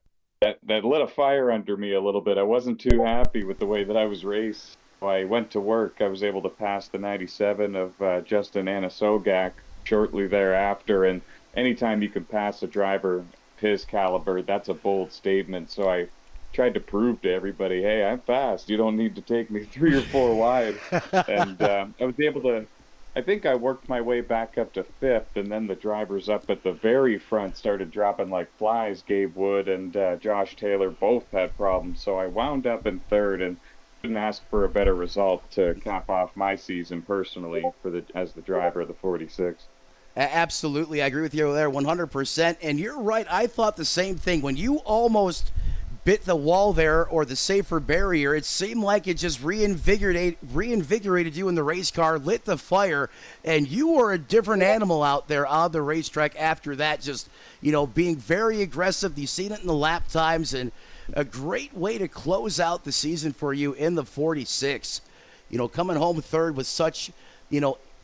That lit a fire under me a little bit. I wasn't too happy with the way that I was raced. When I went to work, I was able to pass the 97 of Justin Anasogak shortly thereafter. And anytime you can pass a driver his caliber, that's a bold statement. So I tried to prove to everybody, hey, I'm fast. You don't need to take me 3 or 4 wide. And I was able to, I think I worked my way back up to 5th, and then the drivers up at the very front started dropping like flies. Gabe Wood and Josh Taylor both had problems, so I wound up in 3rd and couldn't ask for a better result to cap off my season personally as the driver of the 46. Absolutely, I agree with you there 100%, and you're right. I thought the same thing. When you almost bit the wall there, or the safer barrier, it seemed like it just reinvigorated you in the race car, lit the fire, and you were a different animal out there on the racetrack after that, just, being very aggressive. You've seen it in the lap times, and a great way to close out the season for you in the 46. Coming home third with such,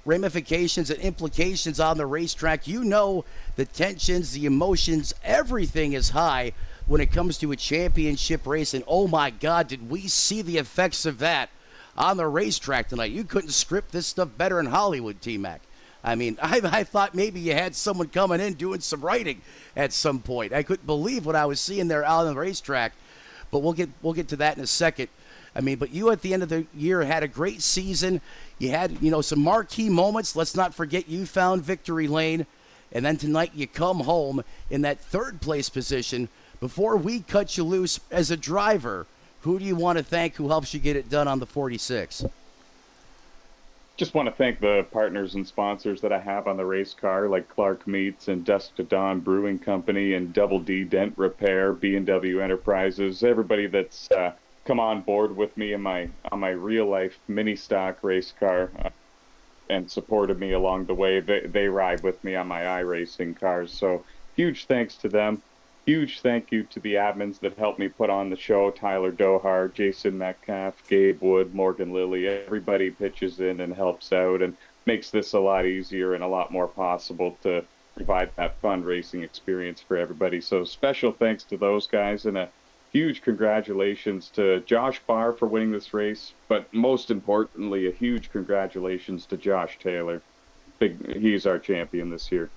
ramifications and implications on the racetrack. The tensions, the emotions, everything is high when it comes to a championship race. And oh my God, did we see the effects of that on the racetrack tonight? You couldn't script this stuff better in Hollywood, T-Mac. I mean, I thought maybe you had someone coming in doing some writing at some point. I couldn't believe what I was seeing there out on the racetrack, but we'll get to that in a second. I mean, but you at the end of the year had a great season. You had, some marquee moments. Let's not forget you found victory lane. And then tonight you come home in that third place position. Before we cut you loose as a driver, who do you want to thank who helps you get it done on the 46? Just want to thank the partners and sponsors that I have on the race car, like Clark Meats and Dusk to Dawn Brewing Company and Double D Dent Repair, B&W Enterprises, everybody that's come on board with me on my real life mini stock race car and supported me along the way. They ride with me on my iRacing cars. So huge thanks to them. Huge thank you to the admins that helped me put on the show, Tyler Dohar, Jason Metcalf, Gabe Wood, Morgan Lilly. Everybody pitches in and helps out and makes this a lot easier and a lot more possible to provide that fun racing experience for everybody. So special thanks to those guys, and a huge congratulations to Josh Barr for winning this race, but most importantly, a huge congratulations to Josh Taylor. He's our champion this year.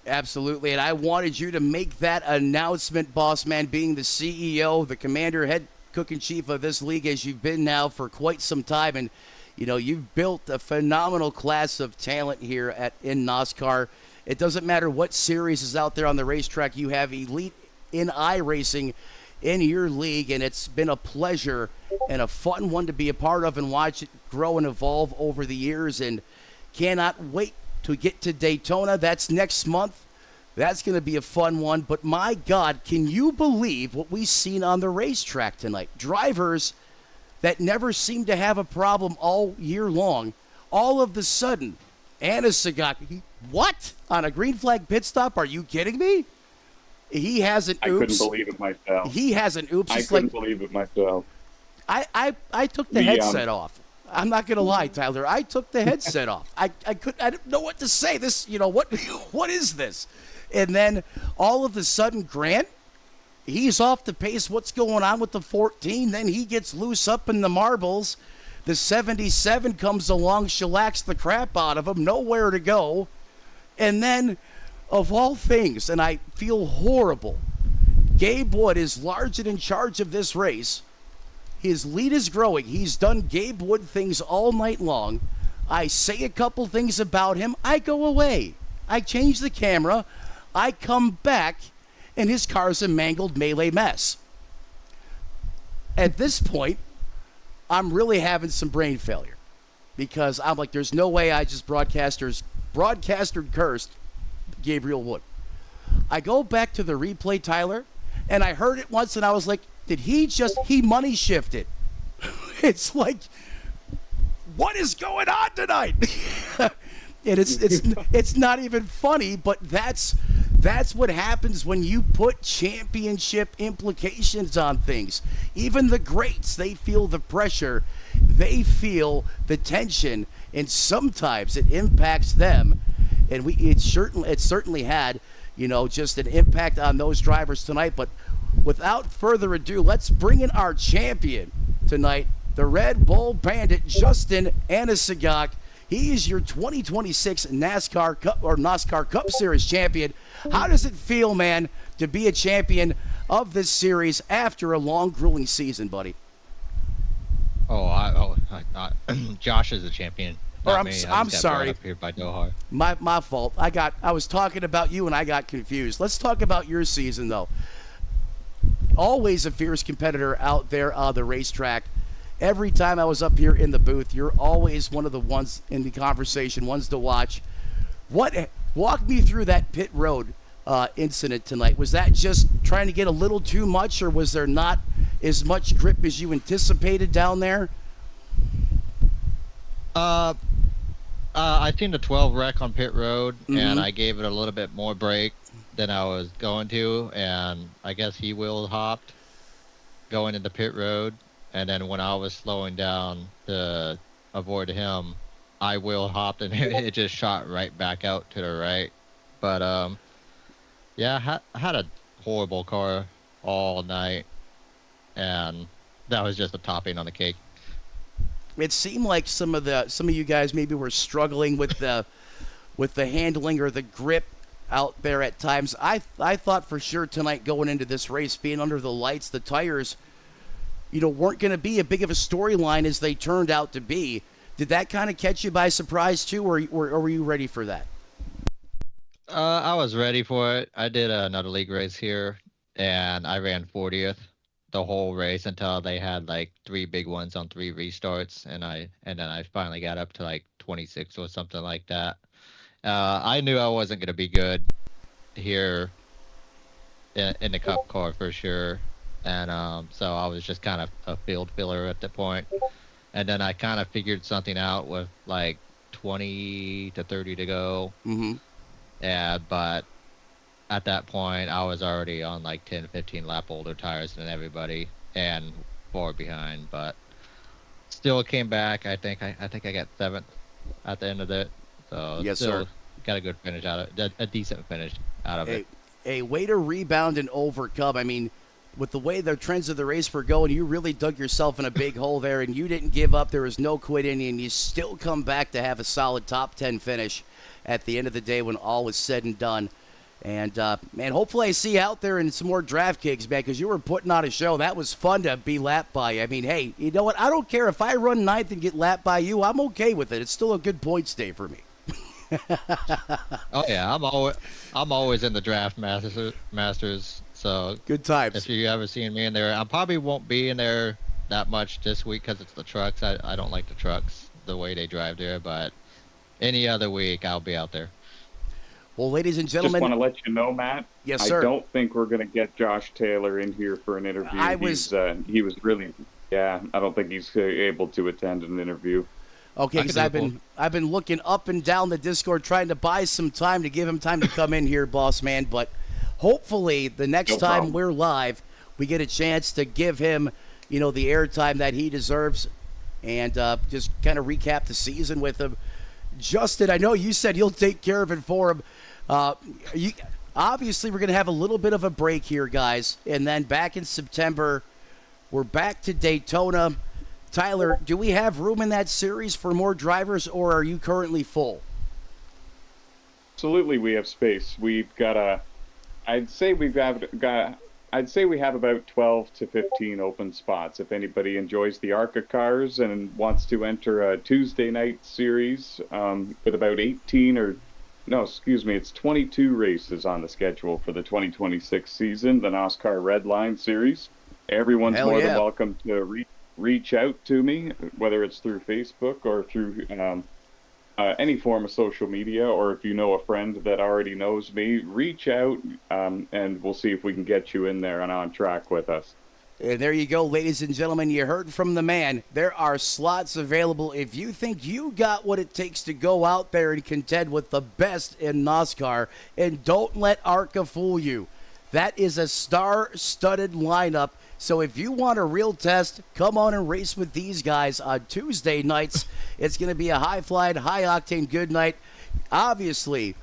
Absolutely, and I wanted you to make that announcement, boss man, being the CEO, the commander, head cook and chief of this league as you've been now for quite some time. And, you know, you've built a phenomenal class of talent here in NOSSCAR. It doesn't matter what series is out there on the racetrack. You have elite in iRacing in your league, and it's been a pleasure and a fun one to be a part of and watch it grow and evolve over the years, and cannot wait to get to Daytona. That's next month. That's going to be a fun one. But my God, can you believe what we've seen on the racetrack tonight? Drivers that never seem to have a problem all year long, all of the sudden, Anna Sagaki, what? On a green flag pit stop? Are you kidding me? He has an oops. I couldn't believe it myself. He has an oops. I couldn't believe it myself. I took the headset off. I'm not gonna lie, Tyler. I took the headset off. I didn't know what to say. This, you know, what is this? And then all of a sudden, Grant, he's off the pace. What's going on with the 14? Then he gets loose up in the marbles. The 77 comes along, shellacks the crap out of him. Nowhere to go. And then, of all things, and I feel horrible, Gabe Wood is large and in charge of this race. His lead is growing. He's done Gabe Wood things all night long. I say a couple things about him. I go away. I change the camera. I come back, and his car's a mangled melee mess. At this point, I'm really having some brain failure because I'm like, there's no way I just broadcaster cursed Gabriel Wood. I go back to the replay, Tyler, and I heard it once, and I was like, did he money shifted? It's like, what is going on tonight? And it's not even funny, but that's what happens when you put championship implications on things. Even the greats, they feel the pressure, they feel the tension, and sometimes it impacts them. And it certainly had, you know, just an impact on those drivers tonight. But without further ado, let's bring in our champion tonight, the Red Bull Bandit, Justin Anasagak. He is your 2026 NOSSCAR Cup Series champion. How does it feel, man, to be a champion of this series after a long, grueling season, buddy? Josh is the champion. I'm sorry. Up here by Dohar. My fault. I was talking about you and I got confused. Let's talk about your season, though. Always a fierce competitor out there on the racetrack. Every time I was up here in the booth, you're always one of the ones in the conversation, ones to watch. Walk me through that pit road incident tonight. Was that just trying to get a little too much, or was there not as much grip as you anticipated down there? I seen the 12 wreck on pit road, and I gave it a little bit more brake than I was going to, and I guess he wheel hopped going into pit road, and then when I was slowing down to avoid him, I wheel hopped and it just shot right back out to the right. But yeah, I had a horrible car all night, and that was just a topping on the cake. It seemed like some of you guys maybe were struggling with the handling or the grip out there at times. I thought for sure tonight going into this race, being under the lights, the tires, you know, weren't going to be a big of a storyline as they turned out to be. Did that kind of catch you by surprise too, or were you ready for that? I was ready for it. I did another league race here, and I ran 40th the whole race until they had like 3 big ones on 3 restarts, and then I finally got up to like 26 or something like that. I knew I wasn't gonna be good here in the cup car for sure, and so I was just kind of a field filler at the point, and then I kind of figured something out with like 20 to 30 to go. Mm-hmm. Yeah, but at that point, I was already on like 10, 15 lap older tires than everybody and far behind, but still came back. I think I got 7th at the end of it. So Yes, still sir. got a good finish out of it, a decent finish out of it. A way to rebound and overcome. I mean, with the way the trends of the race were going, you really dug yourself in a big hole there, and you didn't give up. There was no quitting, and you still come back to have a solid top 10 finish at the end of the day when all was said and done. And, man, hopefully I see you out there in some more draft kicks, man, because you were putting on a show. That was fun to be lapped by you. I mean, hey, you know what? I don't care if I run 9th and get lapped by you. I'm okay with it. It's still a good points day for me. Oh yeah, I'm always in the draft masters. So Good times. if you ever seen me in there, I probably won't be in there that much this week because it's the trucks. I don't like the trucks the way they drive there, but any other week I'll be out there. Well, ladies and Just gentlemen, want to let you know, Matt. Yes, sir. I don't think we're going to get Josh Taylor in here for an interview. He was really, yeah. I don't think he's able to attend an interview. okay, because I've been looking up and down the Discord trying to buy some time to give him time to come in here, boss man. But hopefully, the next No time problem. we're live, we get a chance to give him, the airtime that he deserves, and just kind of recap the season with him. Justin, I know you said you'll take care of it for him. Obviously, we're going to have a little bit of a break here, guys, and then back in September, we're back to Daytona. Tyler, do we have room in that series for more drivers, or are you currently full? Absolutely, we have space. We've got I'd say we have about 12 to 15 open spots. If anybody enjoys the ARCA cars and wants to enter a Tuesday night series with about 22 races on the schedule for the 2026 season, the NOSSCAR Red Line Series. Everyone's Hell more yeah. than welcome to reach out to me, whether it's through Facebook or through any form of social media, or if you know a friend that already knows me, reach out and we'll see if we can get you in there and on track with us. And there you go, ladies and gentlemen. You heard from the man. There are slots available. If you think you got what it takes to go out there and contend with the best in NOSSCAR, and don't let ARCA fool you. That is a star-studded lineup. So if you want a real test, come on and race with these guys on Tuesday nights. It's going to be a high-flying, high-octane good night. Obviously,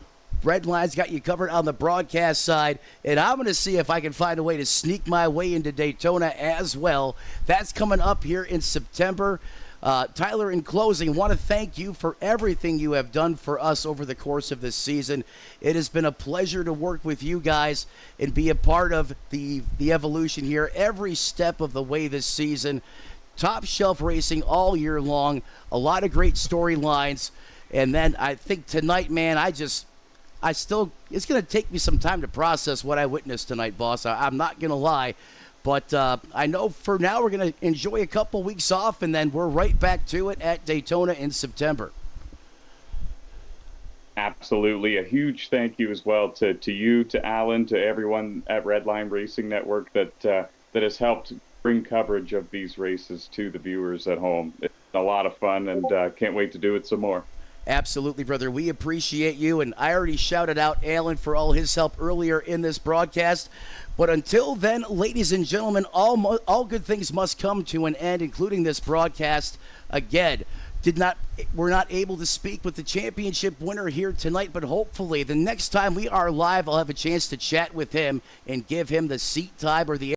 Redline's got you covered on the broadcast side, and I'm going to see if I can find a way to sneak my way into Daytona as well. That's coming up here in September. Tyler, in closing, want to thank you for everything you have done for us over the course of this season. It has been a pleasure to work with you guys and be a part of the evolution here every step of the way this season. Top shelf racing all year long, a lot of great storylines. And then I think tonight, man, it's going to take me some time to process what I witnessed tonight, boss. I'm not going to lie. But I know for now we're going to enjoy a couple weeks off, and then we're right back to it at Daytona in September. Absolutely. A huge thank you as well to you, to Alan, to everyone at Redline Racing Network that has helped bring coverage of these races to the viewers at home. It's a lot of fun, and can't wait to do it some more. Absolutely, brother. We appreciate you, and I already shouted out Alan for all his help earlier in this broadcast. But until then, ladies and gentlemen, all good things must come to an end, including this broadcast. Again, we're not able to speak with the championship winner here tonight, but hopefully the next time we are live, I'll have a chance to chat with him and give him the seat time or the